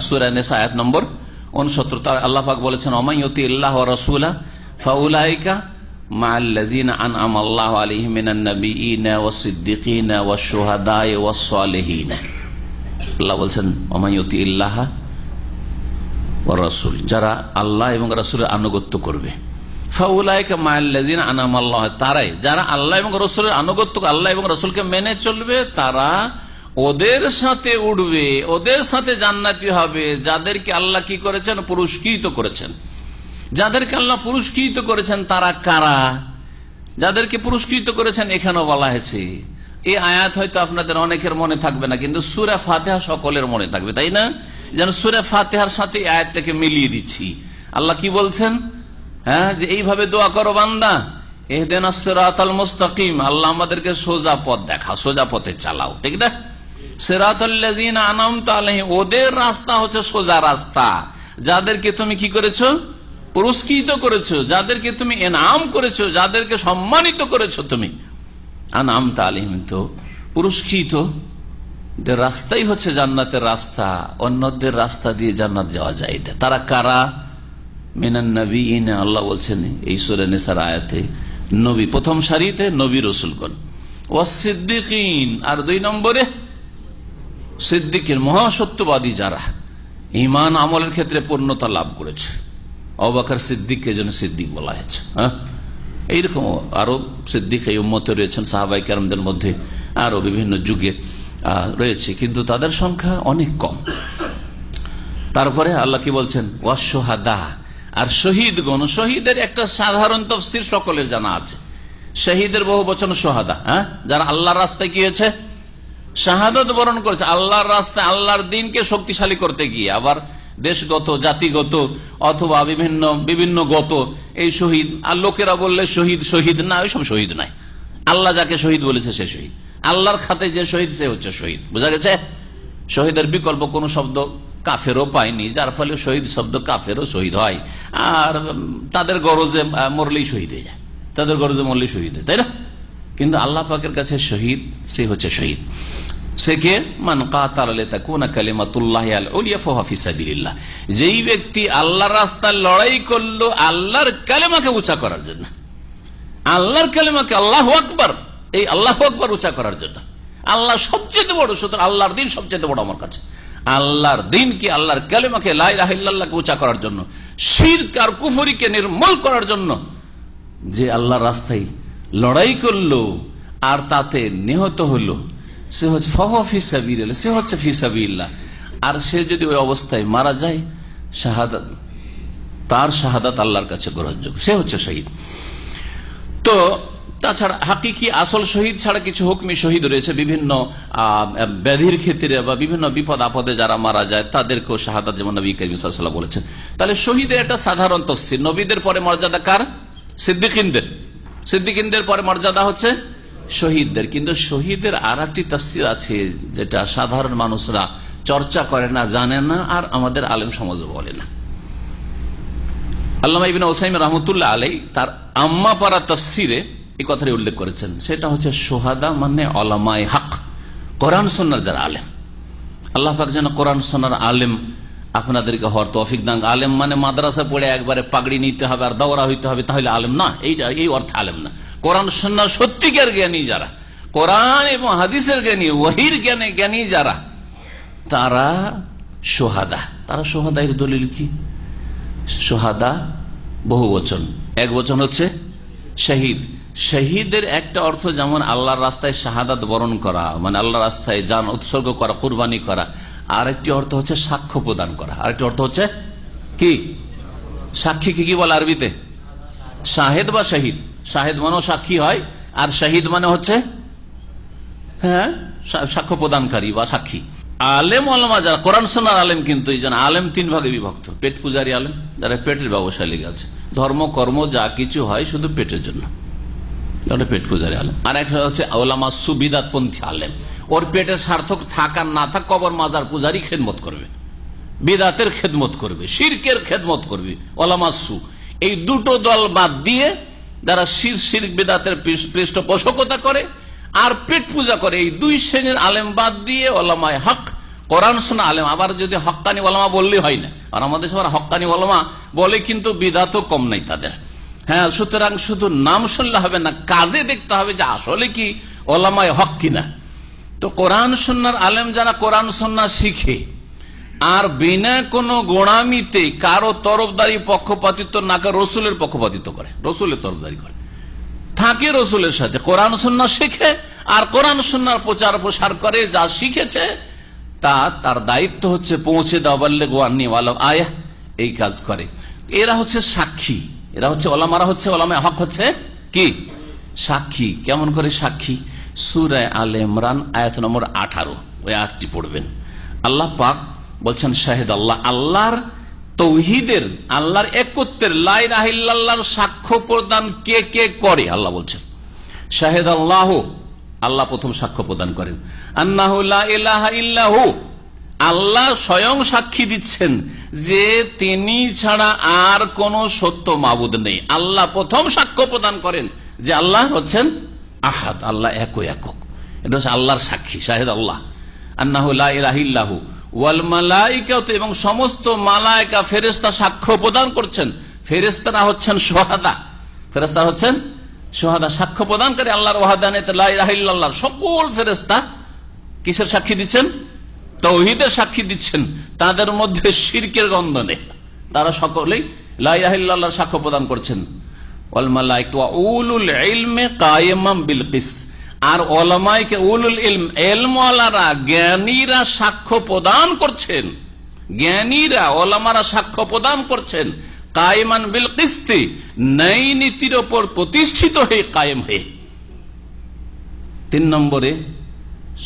সূরা নেসা আয়াত নম্বর 69। তার আল্লাহ পাক বলেছেন ওমাইয়ুতি আল্লাহ ওয়া রাসূলা ফাউলাইকা মাআল্লাযিনা আনআমা আল্লাহু আলাইহিম মিনান নাবিয়িনা ওয়াস সিদ্দিকিনা ওয়াশ শুহাদায়ে ওয়াস সালিহিন। আল্লাহ বলছেন ওমাইয়ুতি আল্লাহ ওয়া রাসূল, যারা আল্লাহ এবং রাসূলের আনুগত্য করবে, ফাউলাইকা মাআল্লাযিনা আনআমা আল্লাহ, তারাই যারা আল্লাহ এবং রাসূলের আনুগত্য, আল্লাহ এবং রাসূলকে মেনে চলবে, তারা ওদের সাথে উঠবে, ওদের সাথে জান্নাতি হবে, যাদেরকে আল্লাহ কি করেছেন? পুরস্কৃত করেছেন। যাদেরকে আল্লাহ পুরস্কৃত করেছেন তারা কারা? যাদেরকে পুরস্কৃত করেছেন এখানেও বলা হয়েছে। এই আয়াত হয়তো আপনাদের অনেকের মনে থাকবে না, কিন্তু সূরা ফাতিহা সকলের মনে থাকবে, তাই না? যেন সূরা ফাতিহার সাথে আয়াতটাকে মিলিয়ে দিচ্ছি। আল্লাহ কি বলছেন? হ্যাঁ, যে এইভাবে দোয়া করো বান্দা, ইহদিনাস সিরাতাল মুস্তাকিম, আল্লাহ আমাদেরকে সোজা পথ দেখা, সোজা পথে চালাও, ঠিক না? সিরাতাল্লাযিনা আনআমতা আলাইহিম, ওদের রাস্তা হচ্ছে সোজা রাস্তা, যাদেরকে তুমি কি করেছো? পুরস্কৃত করেছো, যাদেরকে তুমি ইনাম করেছো, যাদেরকে সম্মানিত করেছো তুমি। আনআমতা আলাইহিম, তো পুরস্কৃত রাস্তাই হচ্ছে জান্নাতের রাস্তা, অন্যদের রাস্তা দিয়ে জান্নাত যাওয়া যায়। এটা তারা কারা? মিনান নবিয়িনা, আল্লাহ বলছেন এই সূরা নিসার আয়াতে, নবী, প্রথম সারিতে নবী রাসূলগণ, ওয়াস সিদ্দিকিন, আর 2 নম্বরে সিদ্দিকের, মহাসত্যবাদী যারা ঈমান আমলের ক্ষেত্রে পূর্ণতা লাভ করেছে। আবু বকর সিদ্দিককে যেন সিদ্দিক বলা হয়েছে। হ্যাঁ, এইরকম আরো সিদ্দিক এই উম্মতে রয়েছেন, সাহাবায়ে কেরামদের মধ্যে আরো বিভিন্ন যুগে রয়েছে, কিন্তু তাদের সংখ্যা অনেক কম। তারপরে আল্লাহ কি বলছেন? ওয়াস শুহাদা, আর শহীদগণ। শহীদের একটা সাধারণ তাফসীর সকলের জানা আছে। শহীদের বহু বচন সোহাদা, হ্যাঁ, যারা আল্লাহর রাস্তায় কি হয়েছে? শাহাদাত বরণ করেছে আল্লাহর রাস্তায়, আল্লাহর দিনকে শক্তিশালী করতে গিয়ে। আবার দেশগত, জাতিগত অথবা বিভিন্ন গত এই শহীদ। আর লোকেরা বললে শহীদ শহীদ না, ওইসব শহীদ নাই। আল্লাহ যাকে শহীদ বলেছে সে শহীদ, আল্লাহর খাতে যে শহীদ সে হচ্ছে শহীদ। বোঝা গেছে? শহীদের বিকল্প কোন শব্দ কাফেরও পায়নি, যার ফলে শহীদ শব্দ কাফেরও শহীদ হয়। আর তাদের গরজে মরলেই শহীদ হয়ে যায়, তাদের গরজে মরলেই শহীদ হয়, তাই না? কিন্তু আল্লাহ পাকের কাছে শহীদ সে হচ্ছে শহীদ। সে কে? মান কাতালা লিতাকুনা কালিমাতুল্লাহি আল উলিয়া ফাহুয়া ফি সাবিলিল্লাহ, যেই ব্যক্তি আল্লাহর রাস্তায় লড়াই করলো আল্লাহর কালেমাকে উঁচা করার জন্য, আল্লাহর কালেমাকে, আল্লাহু আকবার, এই আল্লাহু আকবার উঁচা করার জন্য। আল্লাহ সবচেয়ে বড়, সুতরাং আল্লাহর দিন সবচেয়ে বড় আমার কাছে। আল্লাহর দিনকে, আল্লাহর কালেমাকে, লা ইলাহা ইল্লাল্লাহকে উঁচা করার জন্য, শিরক আর কুফরিকে নির্মূল করার জন্য যে আল্লাহর রাস্তায় লড়াই করলো আর তাতে নিহত হলো, সে হচ্ছে ফাহুয়া ফি সাবিলিল্লাহ, সে হচ্ছে ফি সাবিলিল্লাহ। আর সে যদি ওই অবস্থায় মারা যায়, শাহাদাত, তার শাহাদাত আল্লাহর কাছে গ্রহণযোগ্য, সে হচ্ছে শহীদ। তো তাছাড়া হাকিকি আসল শহীদ ছাড়া কিছু হুকমি শহীদ রয়েছে। বিভিন্ন ব্যাধির ক্ষেত্রে বা বিভিন্ন বিপদ আপদে যারা মারা যায় তাদেরকেও শাহাদাত, যেমন নবী করিম সাল্লাল্লাহু আলাইহি ওয়াসাল্লাম বলেছেন। তাহলে শহীদের একটা সাধারণ তাফসীর। নবীদের পরে মর্যাদা কার? সিদ্দিকিনদের। সিদ্দিকিনদের পরে মর্যাদা হচ্ছে শহীদদের। কিন্তু শহীদের আর একটি তাফসীর আছে যেটা সাধারণ মানুষরা চর্চা করে না, জানে না, আর আমাদের আলেম সমাজ বলে না। আল্লামা ইবনে উসাইমিন রাহমাতুল্লাহ আলাইহি তার আম্মা পারা তাফসীরে এই কথাটি উল্লেখ করেছেন। সেটা হচ্ছে সোহাদা মানে ওলামায়ে হক, কোরআন সুন্নাহর যারা আলেম। আল্লাহ পাক যেন কোরআন সুন্নাহর আলেম আপনাদেরকে হওয়ার তৌফিক দান। আলেম মানে মাদ্রাসা পড়ে একবারে পাগড়ি নিতে হবে আর দৌড়া হইতে হবে তাহলে আলেম না, এই অর্থে আলেম না। কোরআন সুন্নাহ সত্যিকার জ্ঞানী যারা, কোরআন এবং হাদিসের জ্ঞানী, ওহীর জ্ঞানী যারা, তারা সোহাদা। তারা সোহাদা এর দলিল কি? সোহাদা বহু বচন, এক বচন হচ্ছে শহীদ। শহীদের একটা অর্থ যেমন আল্লাহর রাস্তায় শাহাদাত বরণ করা, মানে আল্লাহর রাস্তায় জান উৎসর্গ করা, কুরবানি করা। আর একটি অর্থ হচ্ছে সাক্ষ্য প্রদান করা। আরেকটি অর্থ হচ্ছে কি? সাক্ষী কি বলে আরবিতে? শাহেদ বা শহীদ। শাহেদ মানেও সাক্ষী হয়, আর শহীদ মানে হচ্ছে হ্যাঁ সাক্ষ্য প্রদানকারী বা সাক্ষী। আলেম ওলামা যারা কোরআন সুন্নাহর আলেম, কিন্তু এই জন্য আলেম 3 ভাগে বিভক্ত। পেট পূজারী আলেম, যারা পেটের ব্যবসায় লেগে আছে, ধর্ম কর্ম যা কিছু হয় শুধু পেটের জন্য, পেট পূজারী আলেম। আর একটা হচ্ছে ওলামা সুবিদাতপন্থী আলেম, ওর পেটের সার্থক থাক আর না থাক কবর মাজার পূজারই খেদমত করবে, বিদাতের খেদমত করবে, শিরকের খেদমত করবে। ওলামাসু এই দুটো দল বাদ দিয়ে যারা শিরক বিদাতের পৃষ্ঠপোষকতা করে আর পেট পূজা করে, এই দুই শ্রেণীর আলেম বাদ দিয়ে ওলামায়ে হক, কোরআন শোনা আলেম, আবার যদি হক্কানি ওলামা বললেই হয় না, আর আমাদের সবার হক্কানি ওলামা বলে কিন্তু বিদাতও কম নাই তাদের। হ্যাঁ, সুতরাং শুধু নাম শুনলে হবে না, কাজে দেখতে হবে যে আসলে কি ওলামায়ে হক কিনা। তো কোরআন সুন্নাহর আলেম যারা কোরআন সুন্নাহ শিখে আর বিনা কোনো গোড়ামিতে কারো তরফদারি পক্ষপাতিত্ব না করে রসুলের পক্ষপাতিত্ব করে, রসুলের তরফদারি করে, থাকে রসুলের সাথে, কোরআন সুন্নাহ শিখে আর কোরআন সুন্নাহর প্রচার প্রসার করে, যা শিখেছে তার দায়িত্ব হচ্ছে পৌঁছে দেওয়া, বললে গোয়ানি ওয়ালা আয়া, এই কাজ করে। এরা হচ্ছে সাক্ষী, এরা হচ্ছে ওলামারা, হচ্ছে ওলামায়ে হক হচ্ছে কি সাক্ষী। কেমন করে সাক্ষী? সূরা আলে ইমরান আয়াত নম্বর 18 ওই আয়াতটি পড়বেন। আল্লাহ পাক বলছেন শাহিদ আল্লাহ, আল্লাহর তৌহিদের, আল্লাহর একত্বের, লা ইলাহা ইল্লাল্লাহর সাক্ষ্য প্রদান কে কে করে আল্লাহ বলছেন। শাহিদ আল্লাহ, আল্লাহ প্রথম সাক্ষ্য প্রদান করেন। আন্নাহু লা ইলাহা ইল্লাহু, আল্লাহ স্বয়ং সাক্ষী দিচ্ছেন যে তিনি ছাড়া আর কোন সত্য মাবুদ নেই। আল্লাহ প্রথম সাক্ষ্য প্রদান করেন যে আল্লাহ হচ্ছেন আহাদ, আল্লাহ একক। এটা হচ্ছে আল্লাহর সাক্ষী, শাহিদ আল্লাহ। আন্নাহু লা ইলাহা ইল্লাহু ওয়াল মালাইকাতু, এবং সমস্ত মালায়েকা ফেরেশতা সাক্ষ্য প্রদান করছেন। ফেরেশতারা হচ্ছেন শুহাদা, ফেরেশতা হচ্ছেন শুহাদা, সাক্ষ্য প্রদান করে আল্লাহর ওয়াহদানিয়ত, লা ইলাহা ইল্লাল্লাহ। সকল ফেরেশতা কিসের সাক্ষী দিচ্ছেন? তাওহীদের সাক্ষী দিচ্ছেন, তাদের মধ্যে শিরকের গন্ধ নেই, তারা সকলেই লা ইলাহা ইল্লাল্লাহর সাক্ষ্য প্রদান করছেন। ওয়াল মালাইকাতু ওয়া উলুল ইলমি কায়েমান বিল কিসত, আর ওলামায়ে উলুল ইলম, ইলমওয়ালারা, জ্ঞানীরা সাক্ষ্য প্রদান করছেন, জ্ঞানীরা ওলামারা সাক্ষ্য প্রদান করছেন কায়েমান বিল কিসত, ন্যায় নীতির উপর প্রতিষ্ঠিত হয়ে, কায়েম হয়ে। 3 নম্বরে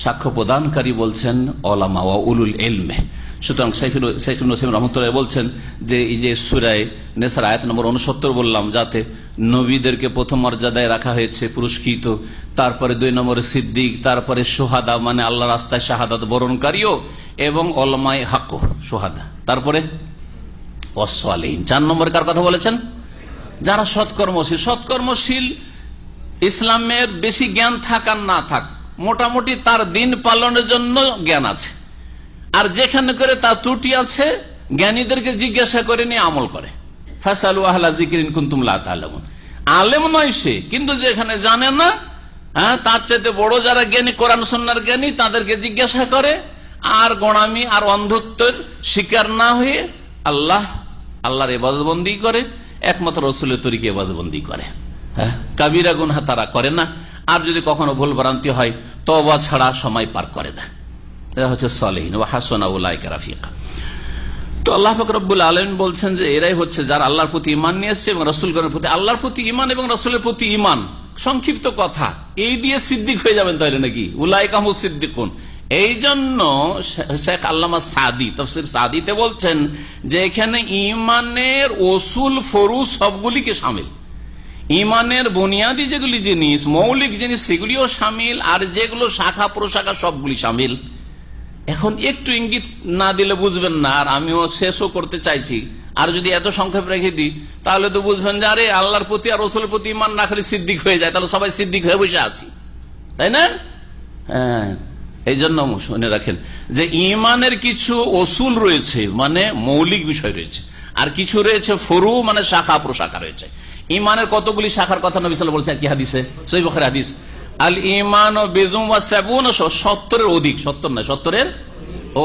সাক্ষ্য প্রদানকারী বলছেন ওলামা ওয়া উলুল ইলম। সুতরাং শাইখুল নসীম রহমতুল্লাহ বলছেন যে এই যে সূরা নেসার আয়াত নম্বর 69 বললাম, যাতে নবীদেরকে প্রথম মর্যাদায় রাখা হয়েছে, পুরস্কৃত, তারপরে 2 নম্বরে সিদ্দিক, তারপরে সোহাদা মানে আল্লাহ রাস্তায় শাহাদাত বরণকারীও, এবং ওলামায়ে হক সোহাদা, তারপরে ওয়াসসালিহিন। 4 নম্বরে কার কথা বলেছেন? যারা সৎকর্মশীল। সৎকর্মশীল ইসলামের বেশি জ্ঞান থাক আর না থাক, মোটামুটি তার দিন পালনের জন্য জ্ঞান আছে, আর যেখানে করে তার ত্রুটি আছে জ্ঞানীদেরকে জিজ্ঞাসা করে নিয়ে আমল করে। ফাসালু আহলা যিকরি ইন কুনতুম লা তা'লামুন। আলেম নয় সে, কিন্তু যেখানে জানে না, তার চাইতে বড় যারা জ্ঞানী, কোরআন সুন্নাহর জ্ঞানী, তাদেরকে জিজ্ঞাসা করে, আর গোড়ামি আর অন্ধত্বের শিকার না হয়ে আল্লাহর ইবাদতবন্দি করে, একমাত্র রাসূলের তরিকে ইবাদতবন্দি করে। কাবিরা গুনাহ তারা করে না, আর যদি কখনো ভুল ভ্রান্তি হয় তওবা ছাড়া সময় পার করে না। এরা হচ্ছে সালেহিন, ওয়া হাসানা উলাইকা রাফিকা। তো আল্লাহ পাক রব্বুল আলামিন বলছেন যে এরাই হচ্ছে যারা আল্লাহর প্রতি ঈমান নিয়ে এসেছে এবং রাসূলগণের প্রতি, আল্লাহর প্রতি ঈমান এবং রাসূলের প্রতি ঈমান, সংক্ষিপ্ত কথা, এই দিয়ে সিদ্দিক হয়ে যাবেন তাইলে নাকি? উলাইকা হুমুস সিদ্দিকুন। এই জন্য শেখ আল্লামা সাদি তাফসীর সাদিতে বলছেন যে এখানে ঈমানের উসুল ফরুজ সবগুলিকে শামিল, ঈমানের বুনিয়াদী যেগুলি জিনিস, মৌলিক জিনিস, সেগুলিও শামিল, আর যেগুলো শাখা প্রশাখা সবগুলি শামিল। এখন একটু ইঙ্গিত না দিলে বুঝবেন না, আর আমিও শেষও করতে চাইছি, আর যদি এত সংক্ষেপ রেখে দিই তাহলে তো বুঝবেন যে আরে আল্লাহর প্রতি আর রাসূলের প্রতি ঈমান না খালি সিদ্দিক হয়ে যায়, তাহলে সবাই সিদ্দিক হয়ে বসে আছি, তাই না? হ্যাঁ, এই জন্য শুনে রাখেন যে ঈমানের কিছু উসুল রয়েছে, মানে মৌলিক বিষয় রয়েছে, আর কিছু রয়েছে ফরু, মানে শাখা প্রশাখা রয়েছে। ঈমানের কতগুলি শাখার কথা নবী সাল্লাল্লাহু আলাইহি ওয়াসাল্লাম বলছেন কি হাদিসে, সহিহ বুখারী হাদিস, আল ঈমান বিযুম ওয়া সাবুন, 70-এর অধিক, 70 নয় 70-এর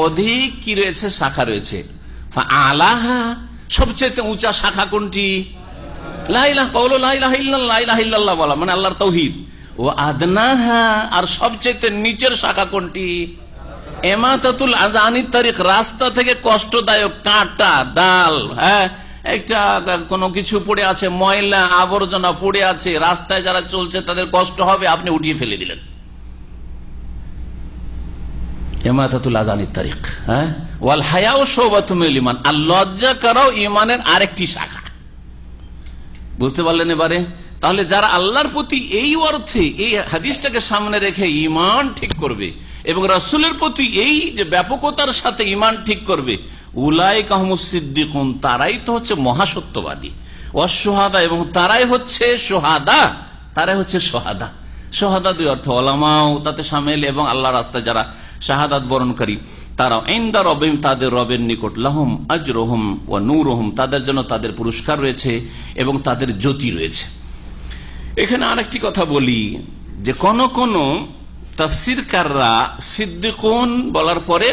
অধিক কি রয়েছে, শাখা রয়েছে। আলাহা, সবচেয়ে উঁচা শাখা কোনটি? লা ইলাহা ইল্লাল্লাহ বলা, মানে আল্লাহর তাওহীদ। ও আদনাহা, আর সবচেয়ে নিচের শাখা কোনটি? ইমাতাতুল আযা আনিত তারিক, রাস্তা থেকে কষ্টদায়ক কাঁটা ডাল, একটা কোনো কিছু পড়ে আছে, ময়লা আবর্জনা পড়ে আছে, রাস্তায় যারা চলছে তাদের কষ্ট হবে, আপনি উঠিয়ে ফেলে দিলেন। ইমাতাতুল আযা আনিত তারিক। ওয়াল হায়াউ শুবাতুম মিনাল ঈমান, আর লজ্জা করাও ঈমানের আরেকটি শাখা। বুঝতে পারলেন এবারে? তাহলে যারা আল্লাহর প্রতি এই অর্থে এই হাদিসটাকে সামনে রেখে ঈমান ঠিক করবে এবং রাসূলের প্রতি এই যে ব্যাপকতার সাথে ঈমান ঠিক করবে, উলাইকা হুমুস সিদ্দিকুন, তারাই তো হচ্ছে মহাসত্যবাদী, ওয়াস-শুহাদা, এবং তারাই হচ্ছে শুহাদা, তারাই হচ্ছে সোহাদা। সোহাদা দুই অর্থ, ওলামাও তাতে শামিল এবং আল্লাহ রাস্তায় যারা শাহাদাত বরণকারী তারাও। ইনদা রব্বিহিম, তাদের রবের নিকট, লাহুম আজরুহুম ওয়া নূরুহুম, তাদের জন্য তাদের পুরস্কার রয়েছে এবং তাদের জ্যোতি রয়েছে। এখানে আরেকটি কথা বলি যে কোন কোন তাফসীরকাররা সিদ্দিকুন বলার পরে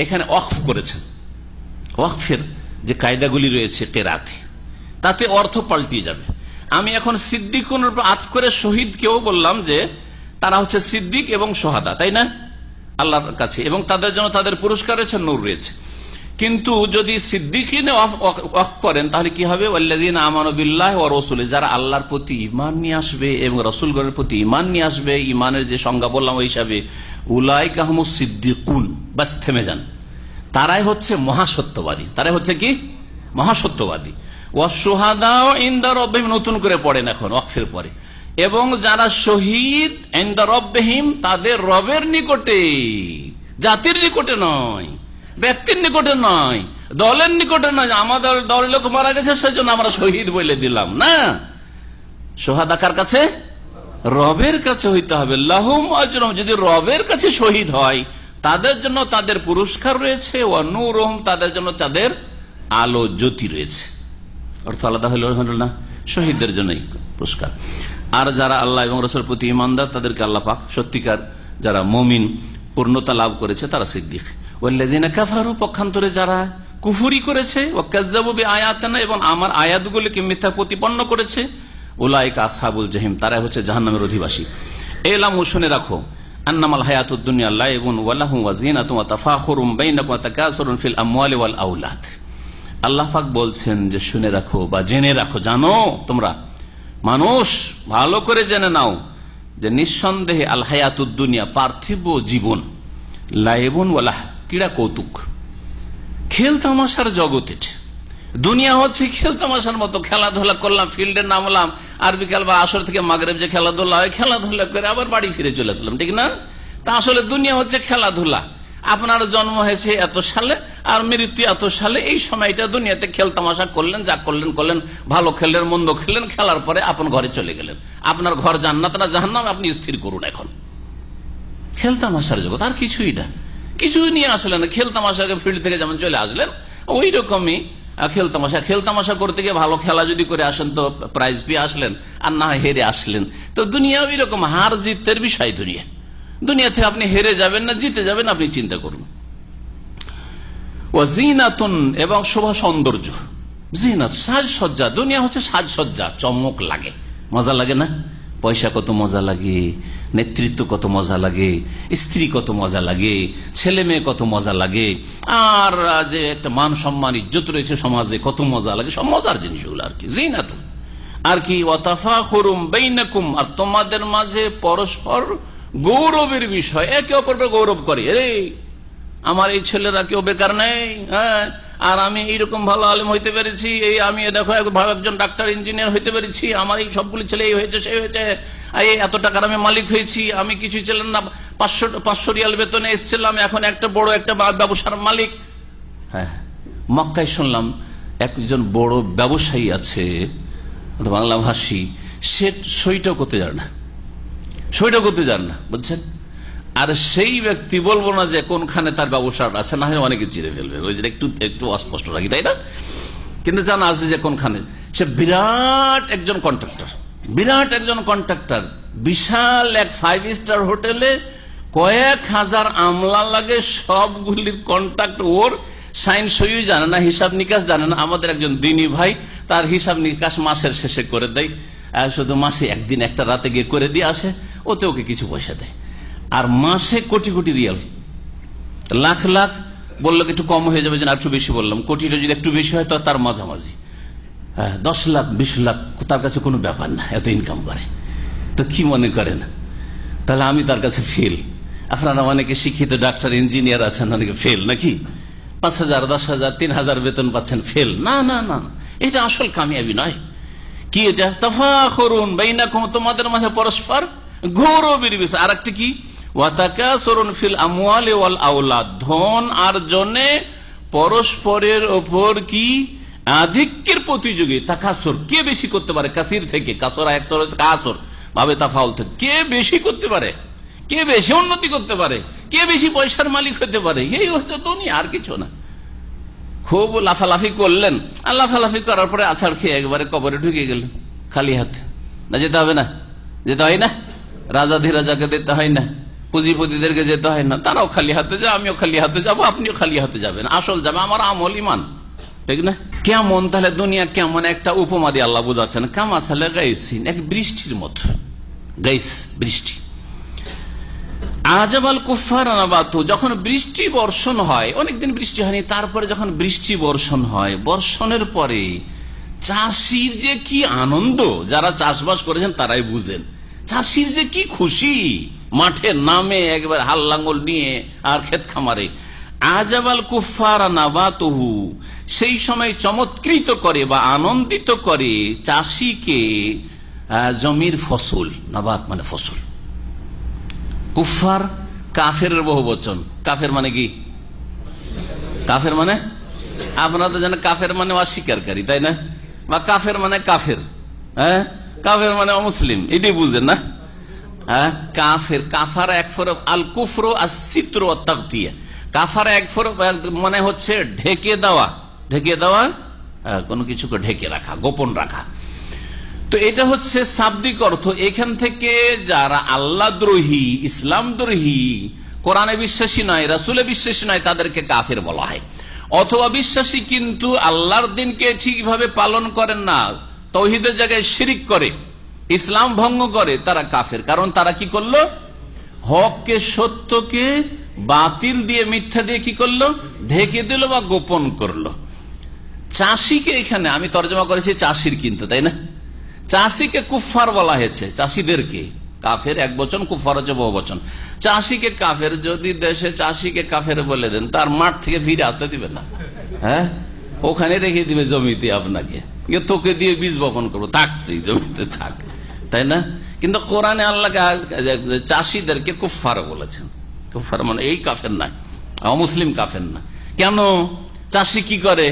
এখানে ওয়াকফ করেছেন। ওয়াকফের যে কায়দাগুলি রয়েছে কেরাতে, তাতে অর্থ পাল্টিয়ে যাবে। আমি এখন সিদ্দিকুন আত করে শহীদকেও বললাম যে তারা হচ্ছে সিদ্দিক এবং সোহাদা, তাই না, আল্লাহর কাছে, এবং তাদের জন্য তাদের পুরস্কার রয়েছে, নূর রয়েছে। কিন্তু যদি সিদ্দিকিনে ওয়াকফ করেন তাহলে কি হবে? ওয়াল্লাযীনা আমানু বিল্লাহি ওয়া রাসূলিহি, যারা আল্লাহর প্রতি ঈমান নিয়ে আসবে এবং রাসূলগণের প্রতি ঈমান নিয়ে আসবে, ঈমানের যে সংজ্ঞা বললাম ওই হিসাবে, উলাইকা হুমুস সিদ্দিকুন, বাস থেমে যান, তারাই হচ্ছে মহাসত্যবাদী, তারাই হচ্ছে কি মহাসত্যবাদী। ওয়াস-শুহাদাউ ইনদা রাব্বিহিম, নতুন করে পড়েন এখন ওয়াকফের পরে, এবং যারা শহীদ ইনদা রাব্বিহিম, তাদের রবের নিকটে, জাতির নিকটে নয়, ব্যক্তির নিকটে নয়, দলের নিকটে নয়, আমাদের দলের লোক মারা গেছে সেজন্য আমরা শহীদ বলে দিলাম না। সোহাদা কার কাছে? রবের কাছে হইতে হবে। লাহুম আজরুহুম, যদি রবের কাছে শহীদ হয় তাদের জন্য তাদের পুরস্কার রয়েছে, ওয়া নূরুহুম, তাদের জন্য তাদের আলো জ্যোতি রয়েছে। অর্থ আলাদা হইল না, শহীদদের জন্যই পুরস্কার। আর যারা আল্লাহ এবং রাসূলের প্রতি ঈমানদার তাদেরকে আল্লাহ পাক সত্যিকার যারা মুমিন পূর্ণতা লাভ করেছে তারা সিদ্দিক। ওয়াল্লাযীনা কাফারু, পক্ষান্তরে যারা কুফরি করেছে, ওয়া কাযযাবু বিআয়াতিনা, এবং আমার আয়াতগুলিকে মিথ্যা প্রতিপন্ন করেছে, উলাইকা আসহাবুল জাহিম, তারা হচ্ছে জাহান্নামের অধিবাসী। এলামু, শুনে রাখো, আন্নামাল হায়াতুদ দুনিয়া লাইবুন ওয়া লাহু ওয়া যিনাতুন ওয়া তাফাখুরুম বাইনাকুম ওয়া তাকাসুরুন ফিল আমওয়ালি ওয়াল আওলাদ। আল্লাহ পাক বলছেন যে শুনে রাখো বা জেনে রাখো, জানো তোমরা মানুষ, ভালো করে জেনে নাও যে নিঃসন্দেহে আল হায়াতুদ দুনিয়া, পার্থিব জীবন, লাইবুন ওয়া লাহ, ক্রীড়া কৌতুক, খেল তামাশার জগৎ। দুনিয়া হচ্ছে খেল তামাশার মতো, খেলাধুলা করলাম, ফিল্ডে নামলাম, আর বিকাল বা আসর থেকে মাগরিব যে খেলাধুলা হয়, খেলাধুলা করে আবার বাড়ি ফিরে চলে আসলাম, ঠিক না? তা আসলে দুনিয়া হচ্ছে খেলাধুলা। আপনার জন্ম হয়েছে এত সালে আর মৃত্যু এত সালে, এই সময়টা দুনিয়াতে খেল তামাশা করলেন, যা করলেন করলেন, ভালো খেললেন মন্দ খেললেন, খেলার পরে আপন ঘরে চলে গেলেন। আপনার ঘর জান্নাত না জাহান্নাম আপনি স্থির করুন। এখন খেল তামাশার জগৎ, আর কিছুই না, কিছুই নিয়ে আসলেন না। খেল তামাশাকে ফিল্ড থেকে যেমন চলে আসলেন, ওই রকমই খেল তামাশা। খেল তামাশা করতে গিয়ে ভালো খেলা যদি করে আসেন তো প্রাইজ পেয়ে আসলেন, আর না হেরে আসলেন। তো দুনিয়া ওই রকম হার জিতের বিষয়। দুনিয়া থেকে আপনি হেরে যাবেন না জিতে যাবেন, আপনি চিন্তা করুন। ওয়াজিনাতুন, এবং শোভা সৌন্দর্য, জিনাত সাজসজ্জা। দুনিয়া হচ্ছে সাজসজ্জা, চমক লাগে, মজা লাগে না? পয়সা কত মজা লাগে, নেতৃত্ব কত মজা লাগে, স্ত্রী কত মজা লাগে, ছেলে মেয়ে কত মজা লাগে, আর যে একটা মান সম্মান ইজ্জত রয়েছে সমাজে কত মজা লাগে, সব মজার জিনিসগুলো আর কি। জিনাতুন, আর কি ওয়াতাফাখুরুম বাইনাকুম, আর তোমাদের মাঝে পরস্পর গৌরবের বিষয়, একে অপরকে গৌরব করে, রে আমার এই ছেলেরা কেউ বেকার নেই, হ্যাঁ, আর আমি এইরকম ভালো আলেম হইতে পেরেছি, এই আমি দেখো একজন ডাক্তার ইঞ্জিনিয়ার হইতে পেরেছি, আমার এই সবগুলি ছেলে এই হয়েছে সেই হয়েছে, এই এত টাকার আমি মালিক হয়েছি, আমি কিছু ছিলাম না, 500 রিয়াল বেতনে এসেছিলাম, এখন একটা বড় একটা ব্যবসার মালিক। হ্যাঁ, মক্কায় শুনলাম একজন বড় ব্যবসায়ী আছে বাংলা ভাষী, সে সইটাও করতে জানে না, সইটা করতে যান না, বুঝছেন? আর সেই ব্যক্তি, বলবো না যে কোনখানে তার ব্যবসা আছে, না হয় অনেকে চিনে ফেলবে, ওই যে একটু অস্পষ্ট রাখি, তাই না? কিন্তু জানা আছে যে কোনখানে। সে বিরাট একজন কন্ট্রাক্টর, বিশাল এক 5 স্টার হোটেলে কয়েক হাজার আমলা লাগে, সবগুলির কন্ট্রাক্ট ওর, সাইন সইও জানে না, হিসাব নিকাশ জানে না। আমাদের একজন দিনী ভাই তার হিসাব নিকাশ মাসের শেষে করে দেয়, শুধু মাসে একদিন একটা রাতে গিয়ে করে দিয়ে আসে, ওতে ওকে কিছু পয়সা দেয়। আর মাসে কোটি কোটি রিয়াল, লাখ লাখ, বললো একটু কম হয়ে যাবে, যেন একটু বেশি বললাম, কোটিটা যদি একটু বেশি হয় তো তার মাঝামাঝি 10 লাখ 20 লাখ তার কাছে কোনো ব্যাপার না, এত ইনকাম করে। তো কি মনে করেন? তাহলে আমি তার কাছে ফেল। আপনারা অনেকে শিক্ষিত ডাক্তার ইঞ্জিনিয়ার আছেন, অনেকে ফেল নাকি? 5,000 10,000 3,000 বেতন পাচ্ছেন, ফেল না। না না, এটা আসল কামিয়াবি নয়। কি এটা? তাফাখুরুন বাইনাকুম, তোমাদের মাঝে পরস্পর গৌরবের বিষয়। আর একটা কি? ওয়াতাকাসুরুন ফিল আমওয়ালি ওয়াল আওলাদ, ধন আর জনে পরস্পরের ওপর কি আধিক্যের প্রতিযোগী, তাকাসুর, কে বেশি করতে পারে, কাসির থেকে কাসরা, কাসর ভাবে তাফাউল থেকে কে বেশি করতে পারে, কে বেশি উন্নতি করতে পারে, কে বেশি পয়সার মালিক হতে পারে, এই হচ্ছে দুনিয়া, আর কিছু না। খুব লাফালাফি করলেন, আর লাফালাফি করার পরে আছাড় খেয়ে একবারে কবরে ঢুকে গেলেন খালি হাতে। না যেতে হবে না, যেতে হয় না, রাজা ধীরাজাকে যেতে হয় না, পুঁজিপতিদেরকে যেতে হয় না, তারাও খালি হাতে যায়, আমিও খালি হাতে যাবো, আপনিও খালি হাতে যাবেন। আসল যাবে আমার আমল, ইমান, ঠিক না? কেমন তাহলে দুনিয়া কেমন একটা উপমা দিয়ে আল্লাহ বুঝাচ্ছেন, কামাসালে গাইসিন, এক বৃষ্টির মতো, গাইস বৃষ্টি। আজাবাল কুফার আনাবাতু, যখন বৃষ্টি বর্ষণ হয়, অনেকদিন বৃষ্টি হয়নি, তারপরে যখন বৃষ্টি বর্ষণ হয়, বর্ষণের পরে চাষির যে কি আনন্দ, যারা চাষবাস করেছেন তারাই বুঝেন, চাষির যে কি খুশি, মাঠে নামে একবার হাল লাঙ্গল নিয়ে আর ক্ষেত খামারে। আজাবাল কুফার আনাবাতুহু, সেই সময় চমৎকৃত করে বা আনন্দিত করে চাষিকে জমির ফসল, নাবাত মানে ফসল। কুফার কাফের বহু বচন, কাফের মানে কি, কাফের মানে আপনারা তো জানেন কাফের মানে অস্বীকারী, তাই না? বা কাফের মানে কাফের, হ্যাঁ, কাফের মানে অমুসলিম, এটাই বুঝেন না? হ্যাঁ, কাফের, কাফার এক ফরক, আল কুফর আসিত্র তাগতিয়া, কাফার এক ফরক মানে হচ্ছে ঢেকে দেওয়া, ঢেকে দেওয়া, কোনো কিছুকে ঢেকে রাখা, গোপন রাখা। তো এটা হচ্ছে শাব্দিক অর্থ। এখান থেকে যারা আল্লাহ দ্রোহী, ইসলাম দ্রোহী, কোরআনে বিশ্বাসী নয়, রাসূলে বিশ্বাসী নয়, তাদেরকে কাফের বলা হয়। অথবা বিশ্বাসী কিন্তু আল্লাহর দিনকে ঠিকভাবে পালন করেন না, তাওহীদের জায়গায় শিরিক করে, ইসলাম ভঙ্গ করে, তারা কাফের। কারণ তারা কি করলো, হককে, সত্যকে বাতিল দিয়ে, মিথ্যা দিয়ে কি করলো, ঢেকে দিল বা গোপন করলো। চাষিকে এখানে আমি তর্জমা করেছি চাষির, কিন্তু তাই না, চাষিকে কুফার বলা হয়েছে, চাষিদেরকে কাফের এক বচন, কুফার হচ্ছে বহু বচন। চাষিকে কাফের, যদি দেশে চাষিকে কাফের বলে দেন, তার মাঠ থেকে ফিরে আসতে দিবে না, হ্যাঁ, ওখানে রেখে দিবে জমিতে, আপনাকে তোকে দিয়ে বীজ বপন করবো, থাক তুই জমিতে থাক, তাই না? কিন্তু কোরআনে আল্লাহ চাষিদেরকে কুফার বলেছেন। কুফার মানে এই কাফের না, অমুসলিম কাফের না। কেন? চাষি কি করে,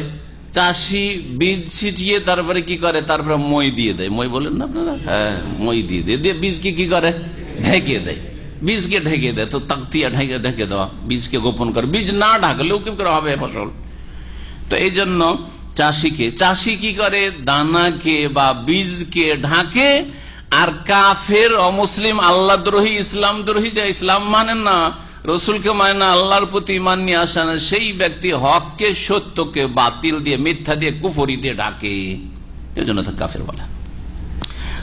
চাষি বীজ ছিটিয়ে তারপরে কি করে, তারপরে মই দিয়ে দেয়, মই বলেন না আপনারা, হ্যাঁ, মই দিয়ে দিয়ে বীজকে কি করে, ঢেকে দেয়, বীজকে ঢেকে দেয়। তো তাকতিয়া ঢেকে দেওয়া, বীজকে গোপন করে, বীজ না ঢাকলেও কি করে হবে ফসল। তো এই জন্য চাষি কি করে, দানাকে বা বীজকে ঢাকে। আর কাফের, অমুসলিম, আল্লাহ দ্রোহী, ইসলাম দ্রোহী, যে ইসলাম মানেন না, রসুলকে মানে না, আল্লাহর প্রতি ইমান নিয়ে আসে না, সেই ব্যক্তি হককে, সত্যকে বাতিল দিয়ে, মিথ্যা দিয়ে, কুফরি দিয়ে ঢাকে, এই জন্য তাকে কাফের বলে।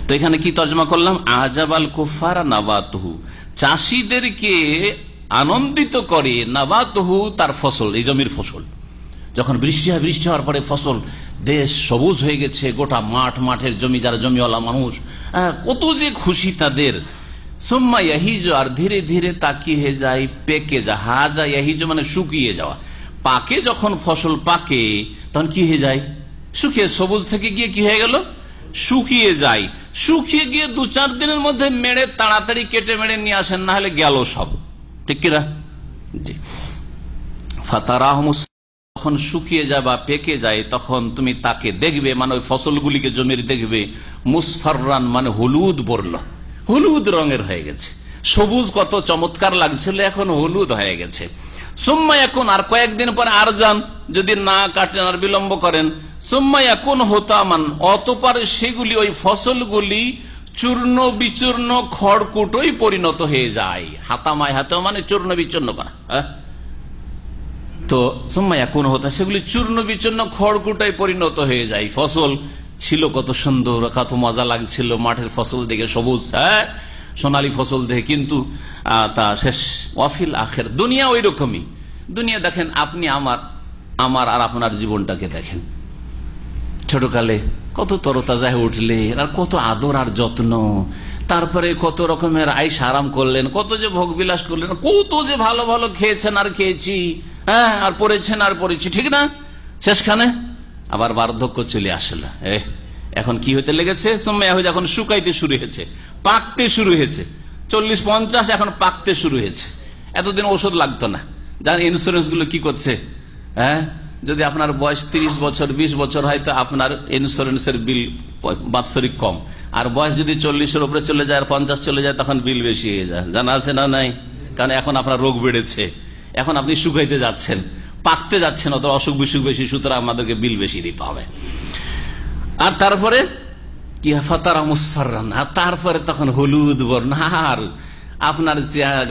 তো এখানে কি তর্জমা করলাম, আজাবাল কুফার নাবাতুহু, চাষিদেরকে আনন্দিত করে, নাবাতুহু তার ফসল, এই জমির ফসল। যখন বৃষ্টি হয়, বৃষ্টি হওয়ার পরে ফসল, দেশ সবুজ হয়ে গেছে, গোটা মাঠ, মাঠের জমি, যারা জমিওয়ালা মানুষ, কত যে খুশি তাদের। সুম্মা ইয়াহিজ, আর ধীরে ধীরে তাকিয়ে যায়, পেকে যায়, হাজা ইয়াহিজ মানে শুকিয়ে যাওয়া, পাকে, যখন ফসল পাকে তখন কি হয়ে যায়, শুকিয়ে, সবুজ থেকে গিয়ে কি হয়ে গেল, শুকিয়ে যায়। শুকিয়ে গিয়ে 2-4 দিনের মধ্যে মেরে, তাড়াতাড়ি কেটে মেরে নিয়ে আসেন, না হলে গেল সব, ঠিক কিনা? জি। ফাতারাহুমুস, যখন শুকিয়ে যায় বা পেকে যায়, তখন তুমি তাকে দেখবে, মানে ওই ফসলগুলিকে জমির দেখবে, মুসফাররান মানে হলুদ বর্ণ, হলুদ রঙের হয়ে গেছে, সবুজ কত চমৎকার লাগছিল, এখন হলুদ হয়ে গেছে। সুম্মা এখন, আর কয়েকদিন পর আর যান, যদি না কাটেন আর বিলম্ব করেন, সুম্মা এখন হোতামান, অতঃপর সেগুলি, ওই ফসলগুলি চূর্ণ বিচূর্ণ, খড়কুটোই পরিণত হয়ে যায়। হাতামায়, হাতা মানে চূর্ণ বিচূর্ণ করা, হ্যাঁ। তো সুম্মা এখন হতা, সেগুলি চূর্ণ বিচূর্ণ, খড়কুটায় পরিণত হয়ে যায়। ফসল ছিল কত সুন্দর, কত মজা লাগছিল, মাঠের ফসল দেখে, সবুজ, হ্যাঁ, সোনালী ফসল দেখে, কিন্তু তা শেষ। ওয়াফিল আখের, দুনিয়া ওই রকমই। দুনিয়া দেখেন, আপনি আমার আর আপনার জীবনটাকে দেখেন, ছোটকালে কত তরতাজা হয়ে উঠলেন, আর কত আদর আর যত্ন, তারপরে কত রকমের আইস আরাম করলেন, কত যে ভোগ বিলাস করলেন, কত যে ভালো ভালো খেয়েছেন আর খেয়েছি, হ্যাঁ, আর পড়েছেন আর পড়েছি, ঠিক না? শেষখানে আবার বার্ধক্য চলে আসলো, এখন কি হতে লেগেছে, এখন শুকাইতে শুরু হয়েছে, পাকতে শুরু হয়েছে, 40-50, এখন পাকতে শুরু হয়েছে। এতদিন ওষুধ লাগতো না, জান ইন্স্যুরেন্স গুলো কি করছে, হ্যাঁ, যদি আপনার বয়স 30 বছর 20 বছর হয় তো আপনার ইন্স্যুরেন্সের বিল বাৎসরিক কম, আর বয়স যদি 40-এর উপরে চলে যায় আর 50 চলে যায় তখন বিল বেশি হয়ে যায়। জানা আছে না নাই? কারণ এখন আপনার রোগ বেড়েছে, এখন আপনি শুকাইতে যাচ্ছেন, পাকতে যাচ্ছেন, অত অসুখ বিসুখ বেশি, সুতরাং আমাদেরকে বিল বেশি দিতে হবে। আর তারপরে কি ফাতারা মুসফাররান, আর তারপরে তখন হলুদ বর্ণ, আর আপনার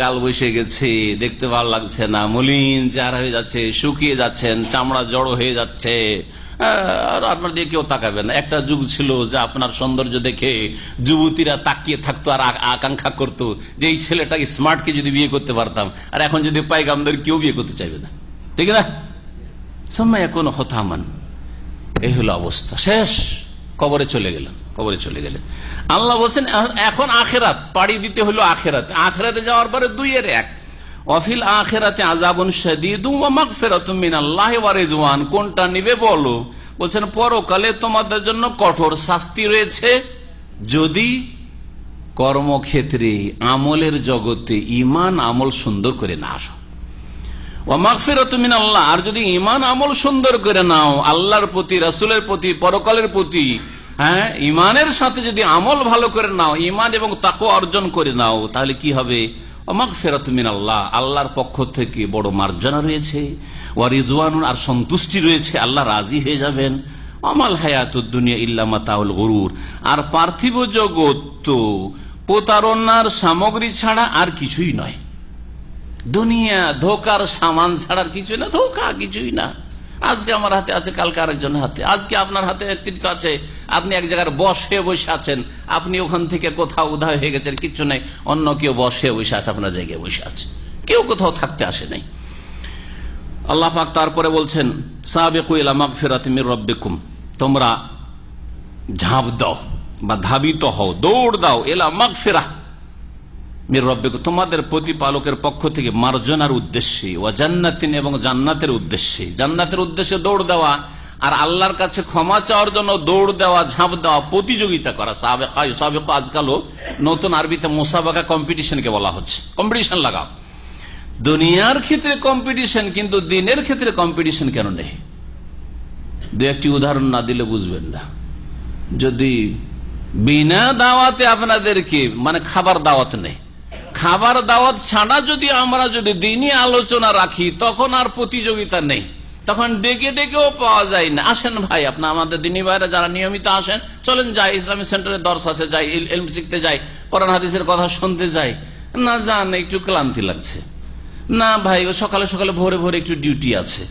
গাল বসে গেছে, দেখতে ভালো লাগছে না, মলিন চেহারা হয়ে যাচ্ছে, শুকিয়ে যাচ্ছেন, চামড়া জড়ো হয়ে যাচ্ছে, আর আপনার দিয়ে কেউ তাকাবে না। একটা যুগ ছিল যে আপনার সৌন্দর্য দেখে যুবতীরা তাকিয়ে থাকতো আর আকাঙ্ক্ষা করতো যে এই ছেলেটাকে স্মার্টকে যদি বিয়ে করতে পারতাম, আর এখন যদি পাইগামদের কেউ বিয়ে করতে চাইবে না, ঠিক না? সময় এখন হতামান, এই হলো অবস্থা। শেষ, কবরে চলে গেলেন, কবরে চলে গেলেন। আল্লাহ বলছেন এখন আখেরাত পাড়ি দিতে হলো, আখেরাতে, আখেরাতে যাওয়ার পরে 2-এর 1, ওয়াফিল আখিরাতি আযাবুন শাদীদুন ওয়া মাগফিরাতুম মিনাল্লাহি ওয়া রিদওয়ান। কোনটা নিবে বলো? বলছেন পরকালে তোমাদের জন্য কঠোর শাস্তি রয়েছে যদি কর্মক্ষেত্রে আমলের জগতে ঈমান আমল সুন্দর করে না আসো, ওয়া মাগফিরাতুম মিনাল্লাহ, আর যদি ঈমান আমল সুন্দর করে নাও আল্লাহর প্রতি, রাসূলের প্রতি, পরকালের প্রতি, হ্যাঁ, ঈমানের সাথে যদি আমল ভালো করে নাও, ঈমান এবং তাকওয়া অর্জন করে নাও, তাহলে কি হবে? মাগফিরাতুম মিনাল্লাহ, আল্লাহর পক্ষ থেকে বড় মার্জনা রয়েছে, ওয়া রিদওয়ানুন, আর সন্তুষ্টি রয়েছে, আল্লাহ রাজি হয়ে যাবেন। আমাল হায়াতুদ দুনিয়া ইল্লা মাতাউল গুরুর, আর পার্থিব জগৎ তো প্রতারণার সামগ্রী ছাড়া আর কিছুই নয়। দুনিয়া ধোকার সামান ছাড়ার কিছুই না, ধোকা কিছুই না। আজকে আমার হাতে আছে, কালকে আরেকজনের হাতে, আজকে আপনার হাতে নেতৃত্ব আছে, আপনি এক জায়গার বস হয়ে বসে আছেন, আপনি ওখান থেকে কোথাও উধাও হয়ে গেছেন, কিচ্ছু নেই, অন্য কেউ বস হয়ে বসে আছে, আপনার জায়গায় বসে আছে, কেউ কোথাও থাকতে আসে নাই। আল্লাহ পাক তারপরে বলছেন সাবিকু ইলা মাগফিরাতিম মির রাব্বিকুম, তোমরা ঝাঁপ দাও বা ধাবিত হও, দৌড় দাও, ইলা মাগফিরাহ মির রাব্বিকুম, তোমাদের প্রতিপালকের পক্ষ থেকে মার্জনার উদ্দেশ্যে, ওয়া জান্নাতিন, এবং জান্নাতের উদ্দেশ্যে। জান্নাতের উদ্দেশ্যে দৌড় দেওয়া আর আল্লাহর কাছে ক্ষমা চাওয়ার জন্য দৌড় দেওয়া, ঝাঁপ দেওয়া, প্রতিযোগিতা করা। সাবেকা আজকালও নতুন আরবিতে মুসাবাকা কম্পিটিশনকে বলা হচ্ছে, কম্পিটিশন লাগাও। দুনিয়ার ক্ষেত্রে কম্পিটিশন, কিন্তু দিনের ক্ষেত্রে কম্পিটিশন কেন নেই? দু একটি উদাহরণ না দিলে বুঝবেন না। যদি বিনা দাওয়াতে আপনাদেরকে, মানে খাবার দাওয়াত নেই, খাবার দাওয়াত ছাড়া যদি আমরা যদি দিনই আলোচনা রাখি, তখন আর প্রতিযোগিতা নেই, তখন ডেকে ডেকেও পাওয়া যায় না। আসেন ভাই, আপনার আমাদের দিনী ভাইরা যারা নিয়মিত আসেন, চলেন যাই, ইসলামিক সেন্টারে দর্শ আছে, যাই, ইলম শিখতে যাই, কোরআন হাদিসের কথা শুনতে যাই। না যান, একটু ক্লান্তি লাগছে। না ভাই, সকালে সকালে ভোরে ভোরে একটু ডিউটি আছে।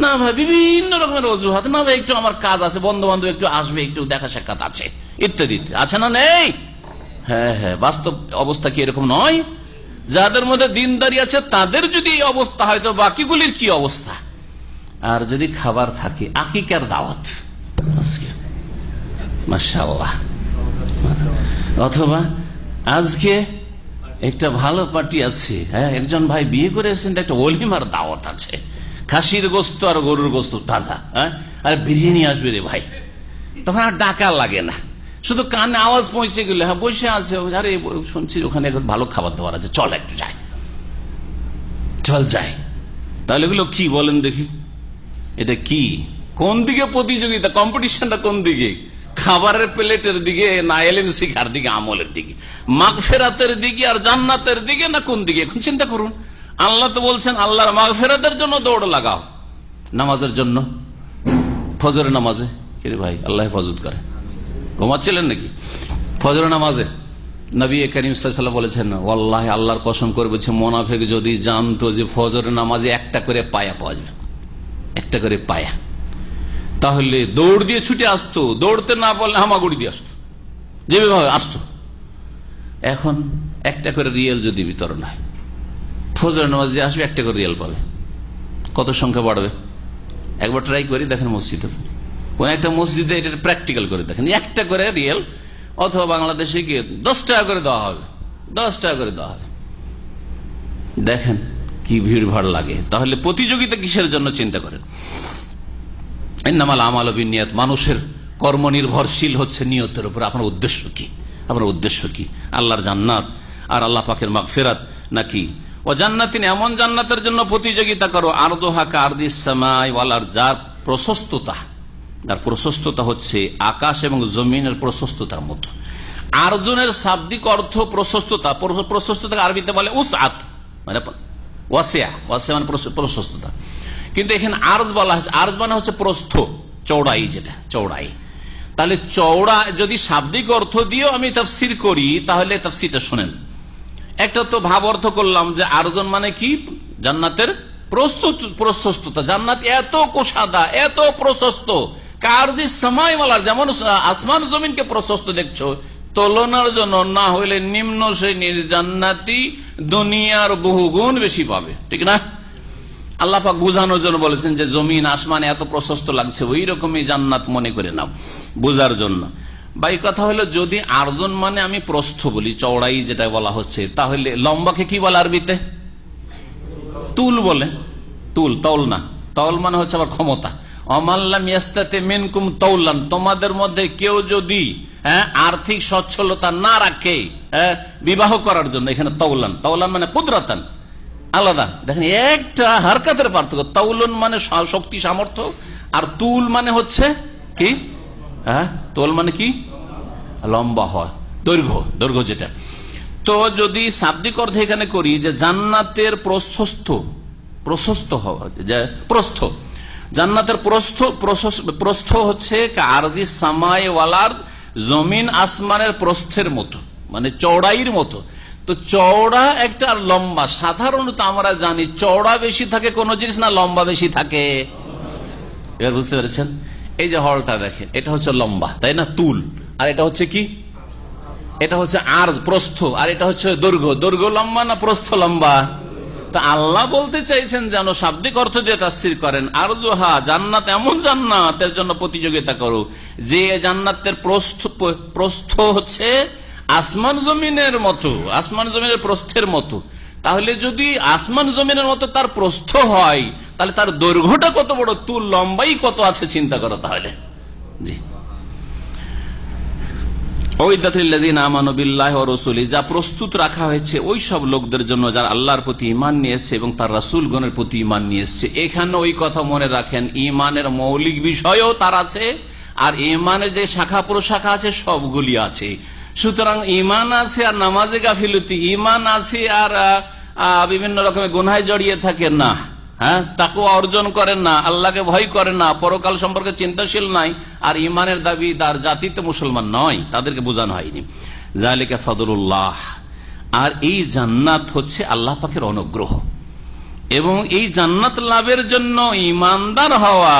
না ভাই, বিভিন্ন রকমের অজুহাত। না ভাই, একটু আমার কাজ আছে, বন্ধু বান্ধব একটু আসবে, একটু দেখা সাক্ষাৎ আছে, ইত্যাদি আছে না নেই? হ্যাঁ হ্যাঁ, বাস্তব অবস্থা কি এরকম নয়? যাদের মধ্যে দিনদারি আছে তাদের যদি এই অবস্থা হয়, তো বাকিগুলির কি অবস্থা? আর যদি খাবার থাকে, আকিকার দাওয়াত আজকে, মাশাআল্লাহ, অথবা আজকে একটা ভালো পার্টি আছে, হ্যাঁ, একজন ভাই বিয়ে করে এসেছেন, একটা ওলিমার দাওয়াত আছে, খাসির গোস্ত আর গরুর গোস্ত তাজা, হ্যাঁ, আর বিরিয়ানি আসবে রে ভাই, তখন আর ডাকা লাগে না, শুধু কানে আওয়াজ পৌঁছে গেলে, হ্যাঁ বসে আছে, আরে শুনছি ওখানে ভালো খাবার দাবার আছে, চল একটু যাই, চল যাই। তাহলে এগুলো কি বলেন দেখি? এটা কি? কোন দিকে প্রতিযোগিতা, কম্পিটিশনটা কোন দিকে? খাবারের প্লেটের দিকে, না ইলম শিখার দিকে, আমলের দিকে, মাগফিরাতের দিকে আর জান্নাতের দিকে, না কোন দিকে? এখন চিন্তা করুন। আল্লাহ তো বলছেন আল্লাহর মাগফিরাতের জন্য দৌড় লাগাও, নামাজের জন্য, ফজরের নামাজে, কে ভাই আল্লাহ হেফাজত করে, ঘুমাচ্ছিলেন নাকি? ফজর নামাজে নবী করিম সাল্লাল্লাহু আলাইহি ওয়াসাল্লাম বলেছেন, ওয়াল্লাহি আল্লাহর কসম করে বলছে, মুনাফিক যদি জানতো যে ফজর নামাজে একটা করে পায়া পাওয়া যাবে, একটা করে পায়া, তাহলে দৌড় দিয়ে ছুটে আসতো, দৌড়তে না পারলে হামাগুড়ি দিয়ে আসতো, যেভাবে আসতো। এখন একটা করে রিয়েল যদি বিতরণ হয়, ফজর নামাজ যে আসবে একটা করে রিয়েল পাবে, কত সংখ্যা বাড়বে? একবার ট্রাই করি দেখেন, মসজিদে কোন একটা মসজিদে এটা প্র্যাকটিক্যাল করে দেখেন, একটা করে রিয়েল, অথবা বাংলাদেশে গিয়ে 10 টাকা করে দেওয়া হবে, 10 টাকা করে দেওয়া হবে, দেখেন কি ভিড় ভাড় লাগে। তাহলে প্রতিযোগিতা কিসের জন্য চিন্তা করেন? ইন্নামাল আমালু বিন্নিয়াত, মানুষের কর্ম নির্ভরশীল হচ্ছে নিয়তের উপর। আপনার উদ্দেশ্য কি? আপনার উদ্দেশ্য কি? আল্লাহর জান্নাত আর আল্লাহ পাকের মাগফিরাত, নাকি ও জান্নাতিন, এমন জান্নাতের জন্য প্রতিযোগিতা করো আরদুহা কারদিস সামাই ওয়াল আরদ, যার প্রশস্ততা হচ্ছে আকাশ এবং জমিনের প্রশস্ততার মতো। আরজুনের শাব্দিক অর্থ প্রশস্ততা। প্রশস্ততাকে আরবিতে বলে উসআত, মানে ওয়াসিয়া মানে প্রশস্ততা। কিন্তু এখানে আরজ বলা হচ্ছে, আরজ মানে হচ্ছে প্রস্থ, চৌড়াই, যেটা চৌড়াই। তাহলে চৌড়া যদি শাব্দিক অর্থ দিয়েও আমি তাফসির করি, তাহলে তাফসিরটা শোনেন। একটা তো ভাব অর্থ করলাম যে আরজন মানে কি, জান্নাতের প্রশস্ততা। জান্নাত এত কোষাদা, এত প্রশস্ত, কারজি সময় বলার, যেমন আসমান জমিনকে প্রশস্ত দেখছো, তুলনার জন্য না হইলে নিম্ন শ্রেণীর জান্নাতি দুনিয়ার বহুগুণ বেশি পাবে, ঠিক না? আল্লাহ পাক বুঝানোর জন্য বলেছেন যে জমিন আসমান এত প্রশস্ত লাগছে, ওই রকমই জান্নাত মনে করে নাও, বোঝার জন্য। বা এই কথা হলো, যদি আরজন মানে আমি প্রস্থ বলি, চওড়াই যেটা বলা হচ্ছে, তাহলে লম্বাকে কি বলে আরবিতে? তুল বলে। তুল, তৌল না। তৌল মানে হচ্ছে আবার ক্ষমতা। অমাল্লাম ইয়াস্তাতে মিনকুম তৌলান, তোমাদের মধ্যে কেউ যদি আর্থিক সচ্ছলতা না রাখে বিবাহ করার জন্য, এখানে তৌলান, তৌলান মানে কুদরাতান, আলাদা। দেখেন একটা হারকাতের পার্থক্য। তাউলন মানে শক্তি, সামর্থ্য, আর তুল মানে হচ্ছে কি, তোল মানে কি, লম্বা হয়, দৈর্ঘ্য যেটা। তো যদি শাব্দিক অর্থে এখানে করি যে জান্নাতের প্রশস্ত হওয়া, প্রস্থ, জান্নাতের প্রস্থ হচ্ছে আরজি সামাই ওয়ালার, জমিন আসমানের প্রস্থের মতো, মানে চওড়াইয়ের মতো। তো চওড়া একটা আর লম্বা, সাধারণত আমরা জানি চওড়া বেশি থাকে কোন জিনিস, না লম্বা বেশি থাকে? এবার বুঝতে পেরেছেন? এই যে হলটা দেখেন, এটা হচ্ছে লম্বা, তাই না, তুল। আর এটা হচ্ছে কি, এটা হচ্ছে আরজ, প্রস্থ। আর এটা হচ্ছে দৈর্ঘ্য লম্বা না প্রস্থ লম্বা? তা আল্লাহ বলতে চাইছেন যেন শাব্দিক অর্থ দিয়ে তাফসীর করেন, আরজুহা, জান্নাত এমন জান্নাতের জন্য প্রতিযোগিতা করো যে জান্নাতের প্রস্থ হচ্ছে আসমান জমিনের মতো, আসমান জমিনের প্রস্থের মতো। তাহলে যদি আসমান জমিনের মতো তার প্রস্থ হয়, তাহলে তার দৈর্ঘ্যটা কত বড়, তুল লম্বাই কত আছে, চিন্তা করো তাহলে। জি, যা প্রস্তুত রাখা হয়েছে ওই সব লোকদের জন্য যারা আল্লাহর প্রতি ঈমান নিয়ে এসেছে এবং তার রাসূলগণের প্রতি ঈমান নিয়ে এসেছে। এখানে ওই কথা মনে রাখেন, ঈমানের মৌলিক বিষয়ও তার আছে, আর ঈমানের যে শাখা প্রশাখা আছে সবগুলি আছে। সুতরাং ঈমান আছে আর নামাজে গাফিলতি, ঈমান আছে আর বিভিন্ন রকমের গুনাহে জড়িয়ে থাকে না, তাকওয়া অর্জন করেন না, আল্লাহকে ভয় করেন না, পরকাল সম্পর্কে চিন্তাশীল নাই, আর ঈমানের দাবিদার জাতিতে মুসলমান নয়, তাদেরকে বোঝানো হয়নি। যালিকা ফাদলুল্লাহ, আর এই জান্নাত হচ্ছে আল্লাহ পাকের অনুগ্রহ, এবং এই জান্নাত লাভের জন্য ঈমানদার হওয়া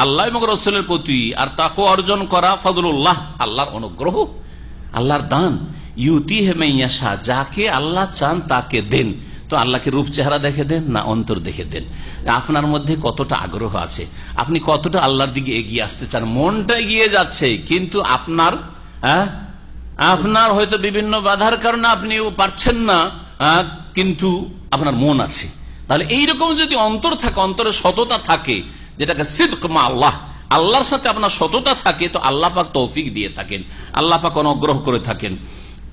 আল্লাহ এবং রাসূলের প্রতি, আর তাকওয়া অর্জন করা ফাদলুল্লাহ, আল্লাহর অনুগ্রহ, আল্লাহর দান। ইউতিহি মান ইয়াশা, যাকে আল্লাহ চান তাকে দেন। তো আল্লাহকে রূপ চেহারা দেখে দেন না অন্তর দেখে দেন? আপনার মধ্যে কতটা আগ্রহ আছে, আপনি কতটা আল্লাহর দিকে এগিয়ে আসতে চান? মনটা এগিয়ে যাচ্ছে, কিন্তু আপনার হয়তো বিভিন্ন বাধার কারণে আপনি পারছেন না, কিন্তু আপনার মন আছে। তাহলে এইরকম যদি অন্তর থাকে, অন্তরের সততা থাকে, যেটাকে সিদক মা আল্লাহ, আল্লাহর সাথে আপনার সততা থাকে, তো আল্লাহ পাক তৌফিক দিয়ে থাকেন, আল্লাহ পাক অনুগ্রহ করে থাকেন।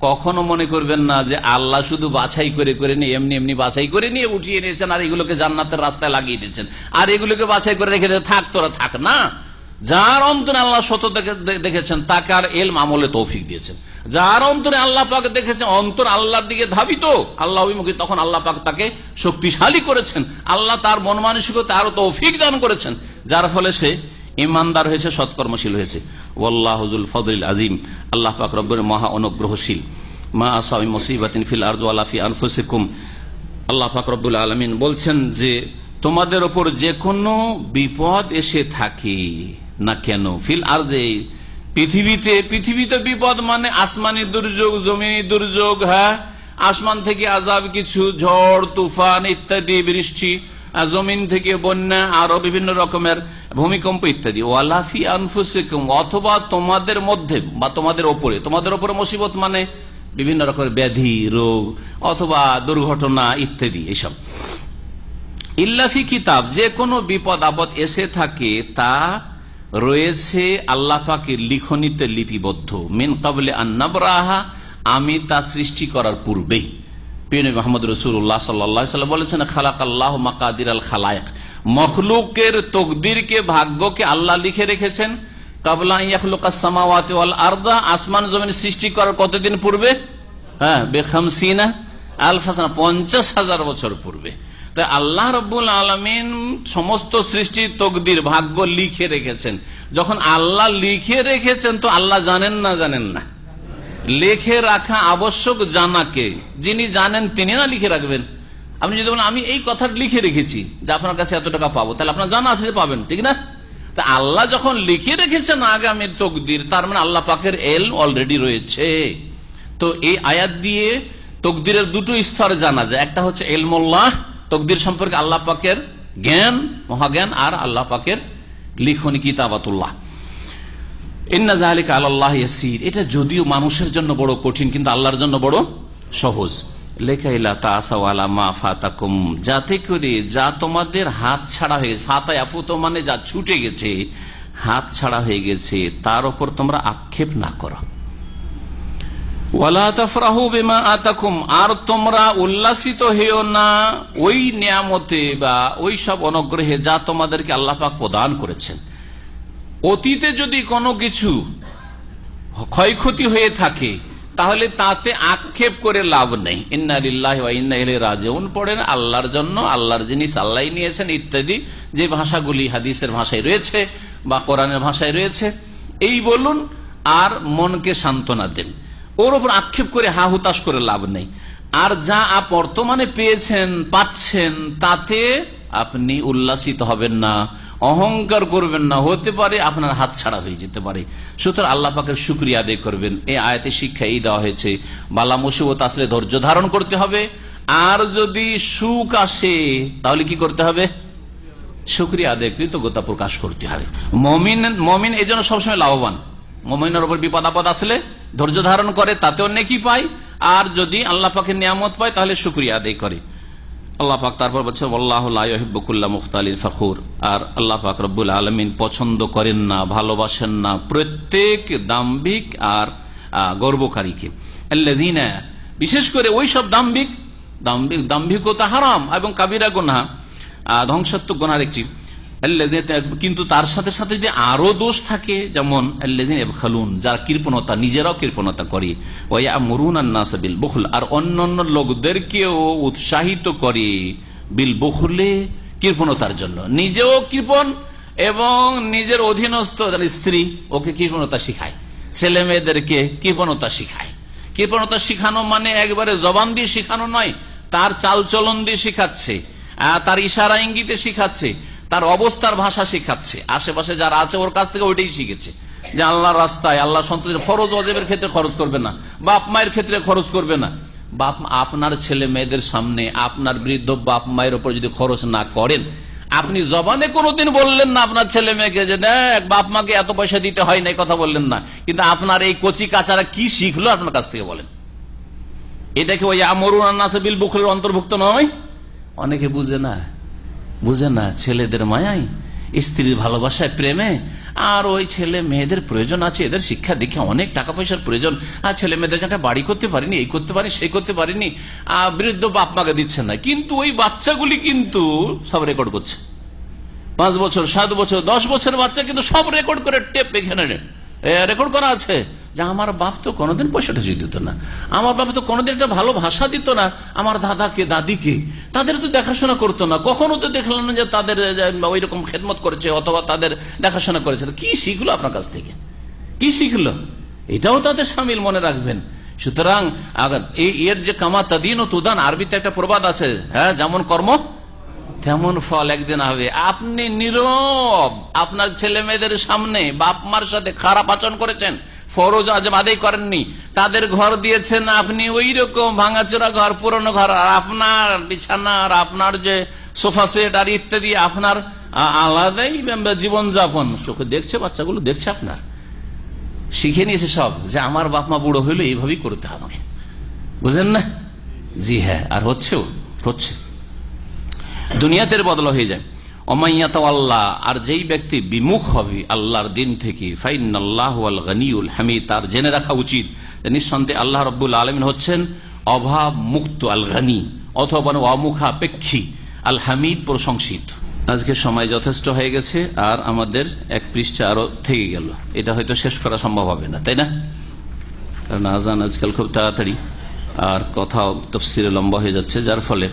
কখনো মনে করবেন না যে আল্লাহ শুধু বাছাই করে নিয়ে এমনি বাছাই করে নিয়ে উঠিয়ে নিয়েছেন, আর এগুলোকে জান্নাতের রাস্তায় লাগিয়ে দিয়েছেন, আর এগুলোকে বাছাই করে রেখে থাক, তোরা থাক না। যার অন্তরে আল্লাহ সততা দেখেছেন তাকে আর এলম আমলে তৌফিক দিয়েছেন। যার অন্তরে আল্লাহ পাক দেখেছেন অন্তর আল্লাহর দিকে ধাবিত, আল্লাহ অভিমুখী, তখন আল্লাহ পাক তাকে শক্তিশালী করেছেন, আল্লাহ তার মন মানসিকতা আরো তৌফিক দান করেছেন, যার ফলে সে ইমানদার হয়েছে, সৎকর্মশীল হয়েছে। ওয়াল্লাহুল ফদলিল আজিম, আল্লাহ পাক রব্বুল মহা অনুগ্রহশীল। মা আসামি মুসিবাতিন ফিল আরদি ওয়ালা ফি আনফুসিকুম, আল্লাহ পাক রব্বুল আলামিন বলছেন যে তোমাদের উপর যে কোনো বিপদ এসে থাকে না কেন, ফিল আরদি, পৃথিবীতে বিপদ মানে আসমানি দুর্যোগ, জমিনি দুর্যোগ, আসমান থেকে আযাব কিছু, ঝড় তুফান ইত্যাদি, বৃষ্টি, জমিন থেকে বন্যা, আরো বিভিন্ন রকমের ভূমিকম্প ইত্যাদি। ওয়ালা ফি আনফুসিকুম, অথবা তোমাদের মধ্যে বা তোমাদের ওপরে মুসিবত মানে বিভিন্ন রকমের ব্যাধি, রোগ অথবা দুর্ঘটনা ইত্যাদি, এইসব। ইল্লা ফি কিতাব, যে কোনো বিপদ আপদ এসে থাকে তা রয়েছে আল্লাহ পাকের লিখনিতে লিপিবদ্ধ, মিন ক্বাবলি আন নাবরাহা, আমি তা সৃষ্টি করার পূর্বেই। প্রিয় নবী মুহাম্মদ রাসূলুল্লাহ সাল্লাল্লাহু আলাইহি ওয়াসাল্লাম বলেছেন, খালাকাল্লাহু মাকাদিরাল খালায়েক, মখলুকের তকদিরকে, ভাগ্যকে আল্লাহ লিখে রেখেছেন কাবলা আন ইয়াখলুকাস সামাওয়াতি ওয়াল আরদা, আসমান জমিন সৃষ্টি করার কতদিন পূর্বে? বে50 আলফ সানা, 50,000 বছর পূর্বে। তাই আল্লাহ রাব্বুল আলামিন সমস্ত সৃষ্টির তকদির, ভাগ্য লিখে রেখেছেন। যখন আল্লাহ লিখে রেখেছেন তো আল্লাহ জানেন না? জানেন না। লিখে রাখা আবশ্যক জানাকে, যিনি জানেন তিনি না লিখে রাখবেন। আপনি যদি বলেন আমি এই কথাটা লিখে রেখেছি যে আপনার কাছে এত টাকা পাবো, তাহলে আপনার জানা আছে যে পাবেন, ঠিক না? তা আল্লাহ যখন লিখে রেখেছেন আগামীর তকদির, তার মানে আল্লাহ পাকের ইলম অলরেডি রয়েছে। তো এই আয়াত দিয়ে তকদিরের দুটো স্তর জানা যায়। একটা হচ্ছে ইলমুল্লাহ, তকদির সম্পর্কে আল্লাহ পাকের জ্ঞান, মহাজ্ঞান, আর আল্লাহ পাকের লিখনি কিতাবাতুল্লাহ। ইন্না যালিকা আলাল্লাহি ইয়াসির, এটা যদিও মানুষের জন্য বড় কঠিন, কিন্তু আল্লাহর জন্য বড় সহজ। লেকাইলা তাসাউ আলা মা ফাতাকুম, যাতে করে যা তোমাদের হাত ছাড়া হয়ে গেছে, ফাতা ইয়াফুত মানে যা ছুটে গেছে, হাত ছাড়া হয়ে গেছে, তার উপর তোমরা আক্ষেপ না করো। ওয়ালা তাফরাহু বিমা আতাকুম, আর তোমরা উল্লাসিত হইও না ওই নিয়ামতে বা ওই সব অনুগ্রহে যা তোমাদেরকে আল্লাহ পাক প্রদান করেছেন। অতীতে যদি কোনো কিছু ক্ষয়ক্ষতি হয়ে থাকে তাহলে তাতে আক্ষেপ করে লাভ নেই। ইন্না লিল্লাহি ওয়া ইন্না ইলাইহি রাজিউন পড়েন, আল্লাহর জন্য, আল্লাহর জিনিস আল্লাহই নিয়েছেন ইত্যাদি যে ভাষাগুলি হাদিসের ভাষায় রয়েছে বা কোরআনের ভাষায় রয়েছে, এই বলুন আর মনকে সান্ত্বনা দেন। ওর উপর আক্ষেপ করে হা হুতাশ করে লাভ নেই। আর যা বর্তমানে পেয়েছেন, পাচ্ছেন, তাতে আপনি উল্লাসিত হবেন না, অহংকার করবেন না, হতে পারে আপনার হাত ছাড়া হয়ে যেতে পারে। সুতরাং আল্লাহ পাকের শুকরিয়া আদায় করবেন। এই আয়াতে শিক্ষা এই দেওয়া হয়েছে, বালা মুসিবত আসলে ধৈর্য ধারণ করতে হবে, আর যদি সুখ আসে তাহলে কি করতে হবে? শুকরিয়া আদায়, কৃতজ্ঞতা প্রকাশ করতে হবে। মমিন এই জন্য সবসময় লাভবান। মুমিনের উপর বিপদ আপদ আসলে ধৈর্য ধারণ করে, তাতেও নেকি পায়, আর যদি আল্লাহ পাকের নিয়ামত পায় তাহলে শুকরিয়া আদায় করে। আল্লাহ পাক তারপর বলছে আল্লাহু লা ইউহিব্বু কুল্লা মুখতালিন ফখুর, আর আল্লাহ পাক রব্বুল আলামিন পছন্দ করেন না, ভালোবাসেন না প্রত্যেক দাম্ভিক আর গর্বকারীকে। আল্লাযিনা, বিশেষ করে ওই সব দাম্ভিকতা হারাম এবং কাবিরা গুনাহ, ধ্বংসাত্মক গুনাহর একটি। কিন্তু তার সাথে সাথে যদি আরো দোষ থাকে, যেমন খালুন, যারা কৃপণতা, নিজেরাও কৃপণতা করে, ওয়ায়ামুরুনান-নাস বিল বুখল, আর অন্যান্য লোকদেরকেও উৎসাহিত করে বিল বুখলে, কৃপণতার জন্য। নিজেও কৃপণ এবং নিজের অধীনস্থ স্ত্রী ওকে কৃপণতা শিখায়, ছেলে মেয়েদেরকে কৃপণতা শিখায়। কৃপণতা শিখানো মানে একবারে জবান দিয়ে শিখানো নয়, তার চালচলন দিয়ে শিখাচ্ছে, তার ইশারা ইঙ্গিতে শিখাচ্ছে, তার অবস্থার ভাষা শিখাচ্ছে। আশেপাশে যারা আছে ওর কাছ থেকে ওইটাই শিখেছে যে আল্লাহর রাস্তায়, আল্লাহ সন্তুষ্ট, ফরজ ওয়াজিবের ক্ষেত্রে খরচ করবে না, বাপ মায়ের ক্ষেত্রে খরচ করবে না। বাপ আপনার ছেলে মেয়েদের সামনে আপনার বৃদ্ধ বাপ মায়ের উপর যদি খরচ না করেন, আপনি জবানে কোনোদিন বললেন না আপনার ছেলে মেয়েকে যে বাপ মাকে এত পয়সা দিতে হয় না, এই কথা বললেন না, কিন্তু আপনার এই কচি কাচারা কি শিখলো আপনার কাছ থেকে বলেন? এটা কি ওই আমরুনান-নাস বিল বুখলের অন্তর্ভুক্ত নয়? অনেকে বুঝে না ছেলেদের মায়ায়, স্ত্রীর ভালোবাসায়, প্রেমে, আর ওই ছেলে মেয়েদের প্রয়োজন আছে, এদের শিক্ষা দীক্ষা, অনেক টাকা পয়সার প্রয়োজন, আর ছেলে মেয়েদের একটা বাড়ি করতে পারিনি, এই করতে পারিনি, সেই করতে পারিনি, বৃদ্ধ বাপ মাকে দিচ্ছে না। কিন্তু ওই বাচ্চাগুলি কিন্তু সব রেকর্ড করছে, 5 বছর 7 বছর 10 বছর বাচ্চা কিন্তু সব রেকর্ড করে, টেপ এখানে রেকর্ড করা আছে যে আমার বাপ তো কোনোদিন পয়সাটা দিত না, আমার বাপ তো কোনোদিন একটা ভালো ভাষা দিত না, আমার দাদাকে দাদিকে তাদের তো দেখাশোনা করতো না, কখনো তো দেখলাম না যে তাদের ওই রকম খেদমত করেছে অথবা তাদের দেখাশোনা করেছে। কি শিখলো আপনার কাছ থেকে? কি শিখলো? এটাও তাদের সামিল, মনে রাখবেন। সুতরাং এর যে কামা তাদিন ও তুদান, আরবিতে একটা প্রবাদ আছে, হ্যাঁ, যেমন কর্ম তেমন ফল একদিন হবে। আপনি নীরব, আপনার ছেলে মেয়েদের সামনে বাপ মার সাথে খারাপ আচরণ করেছেন, ফরজ আজম আদায় করেননি, তাদের ঘর দিয়েছেন আপনি ওই রকম ভাঙাচোরা ঘর, পুরনো ঘর, আর আপনার বিছানা আর আপনার যে সোফা সেট আর ইত্যাদি, আপনার আলাদাই জীবনযাপন। চোখে দেখছে, বাচ্চাগুলো দেখছে, আপনার শিখে নিয়েছে সব যে আমার বাপ মা বুড়ো হইলে এইভাবেই করতে হবে আমাকে, বুঝেন না? জি হ্যাঁ, আর হচ্ছে দুনিয়াতে বদলা হয়ে যায়। ওমাইয়াত আল্লাহ, আর যেই ব্যক্তি বিমুখ হবে আল্লাহর দিন থেকে, ফাইনাল্লাহু আল গনিউল হামিদ, তার জেনে রাখা উচিত নিঃসন্দেহে আল্লাহ রাব্বুল আলামিন হচ্ছেন অভাব মুক্ত, আল গানি, অথবা অমুখাপেক্ষী, আল হামিদ, প্রশংসিত। আজকে সময় যথেষ্ট হয়ে গেছে, আর আমাদের এক পৃষ্ঠা আরো থেকে গেল। এটা হয়তো শেষ করা সম্ভব হবে না, তাই না? কারণ আজান আজকাল খুব তাড়াতাড়ি, আর কথাও তফসিরে লম্বা হয়ে যাচ্ছে, যার ফলে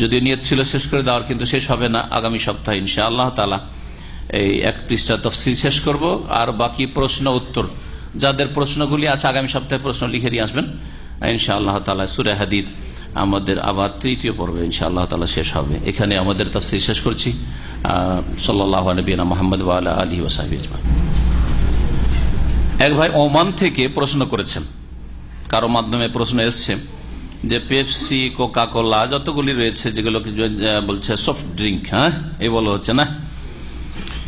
যদি নিয়ত ছিল শেষ করে দেওয়ার, কিন্তু শেষ হবে না। আগামী সপ্তাহে ইনশাআল্লাহ তাআলা এই এক পৃষ্ঠা তফসির শেষ করব, আর বাকি প্রশ্ন উত্তর যাদের প্রশ্নগুলি আছে আগামী সপ্তাহে প্রশ্ন লিখে দিয়ে আসবেন ইনশাআল্লাহ তাআলা। সূরা হাদীদ আমাদের আবার তৃতীয় পর্বে ইনশাআল্লাহ তাআলা শেষ হবে। এখানে আমাদের তাফসীর শেষ করছি। সাল্লাল্লাহু আলাইহি মুহাম্মদ ওয়া আলা আলিহি ওয়া সাহবিহি আজমাইন। এক ভাই ওমান থেকে প্রশ্ন করেছেন, কারো মাধ্যমে প্রশ্ন এসছে যে পেপসি, কোকা কোলা যতগুলি রয়েছে, যেগুলো বলছে সফট ড্রিঙ্ক, হ্যাঁ এই বলা হচ্ছে না,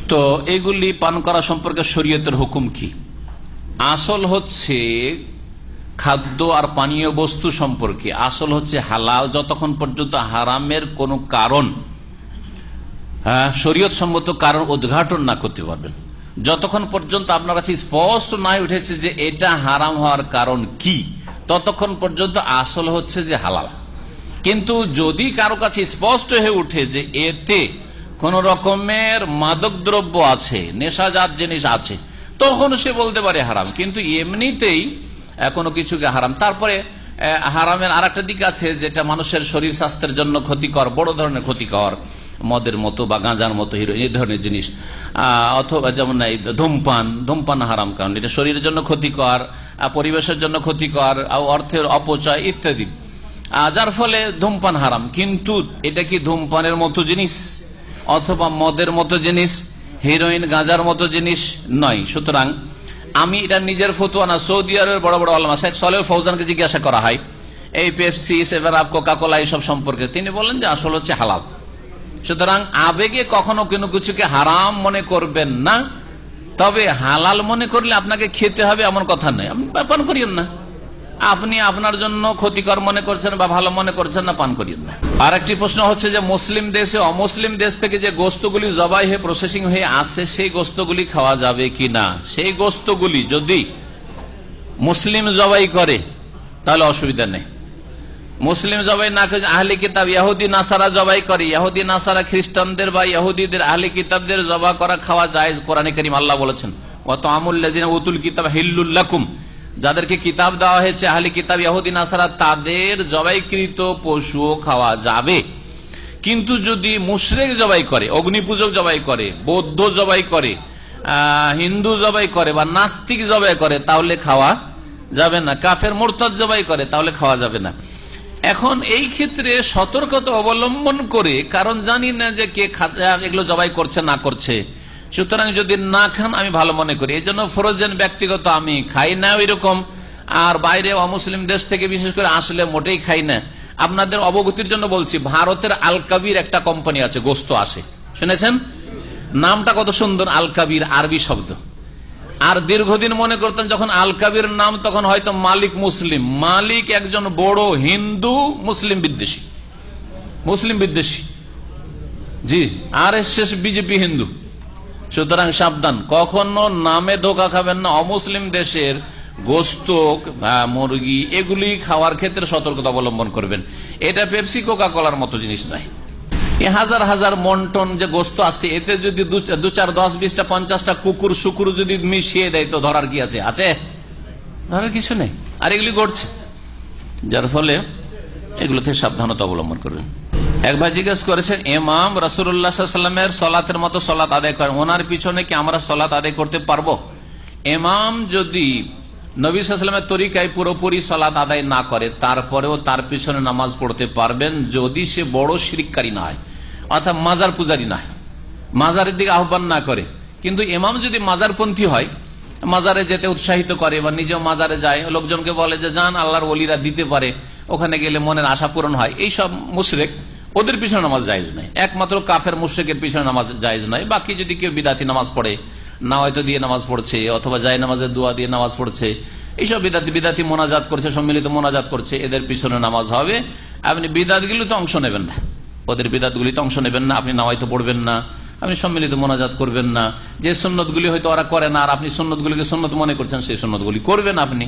তো এগুলি পান করা সম্পর্কে শরীয়তের হুকুম কি? আসল হচ্ছে খাদ্য আর পানীয় বস্তু সম্পর্কে আসল হচ্ছে হালাল, যতক্ষণ পর্যন্ত হারামের কোন কারণ, শরীয়ত সম্মত কারণ উদ্ঘাটন না করতে পারবেন, যতক্ষণ পর্যন্ত আপনার কাছে স্পষ্ট না উঠেছে যে এটা হারাম হওয়ার কারণ কি, ততক্ষণ পর্যন্ত আসল হচ্ছে যে হালাল। কিন্তু যদি কারো কাছে স্পষ্ট হয়ে উঠে যে এতে কোন রকমের মাদক দ্রব্য আছে, নেশাজাত জিনিস আছে, তখন সে বলতে পারে হারাম। কিন্তু এমনিতেই কোনো কিছুকে হারাম। তারপরে হারামের আর একটা দিক আছে যেটা মানুষের শরীর স্বাস্থ্যের জন্য ক্ষতিকর, বড় ধরনের ক্ষতিকর, মদের মতো বা গাঁজার মতো, হিরোইন, এই ধরনের জিনিস, অথবা যেমন ধূমপান হারাম, কারণ এটা শরীরের জন্য ক্ষতিকর, পরিবেশের জন্য ক্ষতিকর, অর্থের অপচয় ইত্যাদি, যার ফলে ধূমপান হারাম। কিন্তু এটা কি ধূমপানের মতো জিনিস অথবা মদের মতো জিনিস, হিরোইন গাঁজার মতো জিনিস নয়। সুতরাং আমি এটা নিজের ফতোয়া না, সৌদি আরবের বড় বড় আলেম শেখ সালেহ ফৌজানকে জিজ্ঞাসা করা হয় এই Pepsi, seven up, Coca Cola এইসব সম্পর্কে, তিনি বলেন যে আসল হচ্ছে হালাল। সুতরাং আবেগে কখনো কোনো কিছুকে হারাম মনে করবেন না, তবে হালাল মনে করলে আপনাকে খেতে হবে এমন কথা নয়, আপনি পান করিয়েন না। আপনি আপনার জন্য ক্ষতিকর মনে করছেন বা ভালো মনে করছেন না, পান করিয়েন না। আর একটি প্রশ্ন হচ্ছে যে মুসলিম দেশে অমুসলিম দেশ থেকে যে গোস্তগুলি জবাই হয়ে প্রসেসিং হয়ে আসে, সেই গোস্তগুলি খাওয়া যাবে কি না? সেই গোস্তগুলি যদি মুসলিম জবাই করে তাহলে অসুবিধা নেই। মুসলিম জবাই না করে আহলে কিতাব ইহুদি নাসারা জবাই করে, ইহুদি নাসারা খ্রিস্টানদের বা ইহুদিদের আহলে কিতাবদের জবাই করা খাওয়া জায়েজ। কোরআনে কারীম আল্লাহ বলেছেন ওয়া তা'আমুল্লাযিনা উতুল কিতাব হিল্লুল লাকুম, যাদেরকে কিতাব দেওয়া হয়েছে আহলে কিতাব ইহুদি নাসারা, তাদের জবাইকৃত পশু খাওয়া যাবে। কিন্তু যদি মুশরিক জবাই করে, অগ্নিপূজক জবাই করে, বৌদ্ধ জবাই করে, হিন্দু জবাই করে বা নাস্তিক জবাই করে, তাহলে খাওয়া যাবে না। কাফের মুরতাদ জবাই করে, তাহলে খাওয়া যাবে না। এখন এই ক্ষেত্রে সতর্কতা অবলম্বন করে, কারণ জানি না যে কে এগুলো জবাই করছে না করছে, সুতরাং যদি না খান আমি ভালো মনে করি। এই জন্য ফরোজেন ব্যক্তিগত আমি খাই না ওইরকম, আর বাইরে অমুসলিম দেশ থেকে বিশেষ করে আসলে মোটেই খাই না। আপনাদের অবগতির জন্য বলছি, ভারতের আল কাবির একটা কোম্পানি আছে, গোস্ত আসে, শুনেছেন? নামটা কত সুন্দর, আল কাবির, আরবি শব্দ। আর দীর্ঘদিন মনে করতেন যখন আল কাবির নাম, তখন হয়তো মালিক মুসলিম, মালিক একজন বড় হিন্দু মুসলিম বিদ্বেষী, জি, RSS বিজেপি হিন্দু। সুতরাং সাবধান, কখনো নামে ধোকা খাবেন না। অমুসলিম দেশের গোস্ত, মুরগি এগুলি খাওয়ার ক্ষেত্রে সতর্কতা অবলম্বন করবেন। এটা পেপসি, কোকা কোলার মতো জিনিস নয়। হাজার হাজার মন টন যে গোস্ত আছে, এতে যদি 2, 4, 10, 20টা 50টা কুকুর শুকুর যদি মিশিয়ে দেয়, তো ধরার কি আছে? ধরার কিছু নেই। আর এগুলি ঘটছে, যার ফলে এগুলো থেকে সাবধানতা অবলম্বন করবেন। এক ভাই জিজ্ঞেস করেছেন, ইমাম রাসূলুল্লাহ সাল্লাল্লাহু আলাইহি ওয়াসাল্লামের সালাতের মতো সালাত আদায় করেন, ওনার পিছনে কি আমরা সালাত আদায় করতে পারবো? ইমাম যদি নবী সাল্লাল্লাহু আলাইহি ওয়াসাল্লামের তরিকায় পুরোপুরি সালাত আদায় না করে, তারপরেও তার পিছনে নামাজ পড়তে পারবেন, যদি সে বড় শিরককারী না হয়, অর্থাৎ মাজার পূজারী না হয়, মাজারের দিকে আহ্বান না করে। কিন্তু ইমাম যদি মাজারপন্থী হয়, মাজারে যেতে উৎসাহিত করে বা নিজেও মাজারে যায়, লোকজনকে বলে যে যান, আল্লাহর ওলিরা দিতে পারে, ওখানে গেলে মনের আশা পূরণ হয়, এইসব মুশরিক, ওদের পিছনে নামাজ জায়েজ নাই। একমাত্র কাফের মুশরিকের পিছনে নামাজ জায়েজ নাই। বাকি যদি কেউ বিদাতি নামাজ পড়ে, নাওয়াইতো দিয়ে নামাজ পড়ছে, অথবা যায় নামাজের দোয়া দিয়ে নামাজ পড়ছে, এইসব বিদাতি মোনাজাত করছে, সম্মিলিত মোনাজাত করছে, এদের পিছনে নামাজ হবে। আপনি বিদাতগুলিতে অংশ নেবেন না, ওদের বিদাতগুলিতে অংশ নেবেন না। আপনি নাওয়াইতো পড়বেন না, আপনি সম্মিলিত মোনাজাত করবেন না। যে সুন্নতগুলি হয়তো ওরা করে না, আর আপনি সুন্নতগুলিকে সুন্নত মনে করছেন, সেই সুন্নতগুলি করবেন আপনি।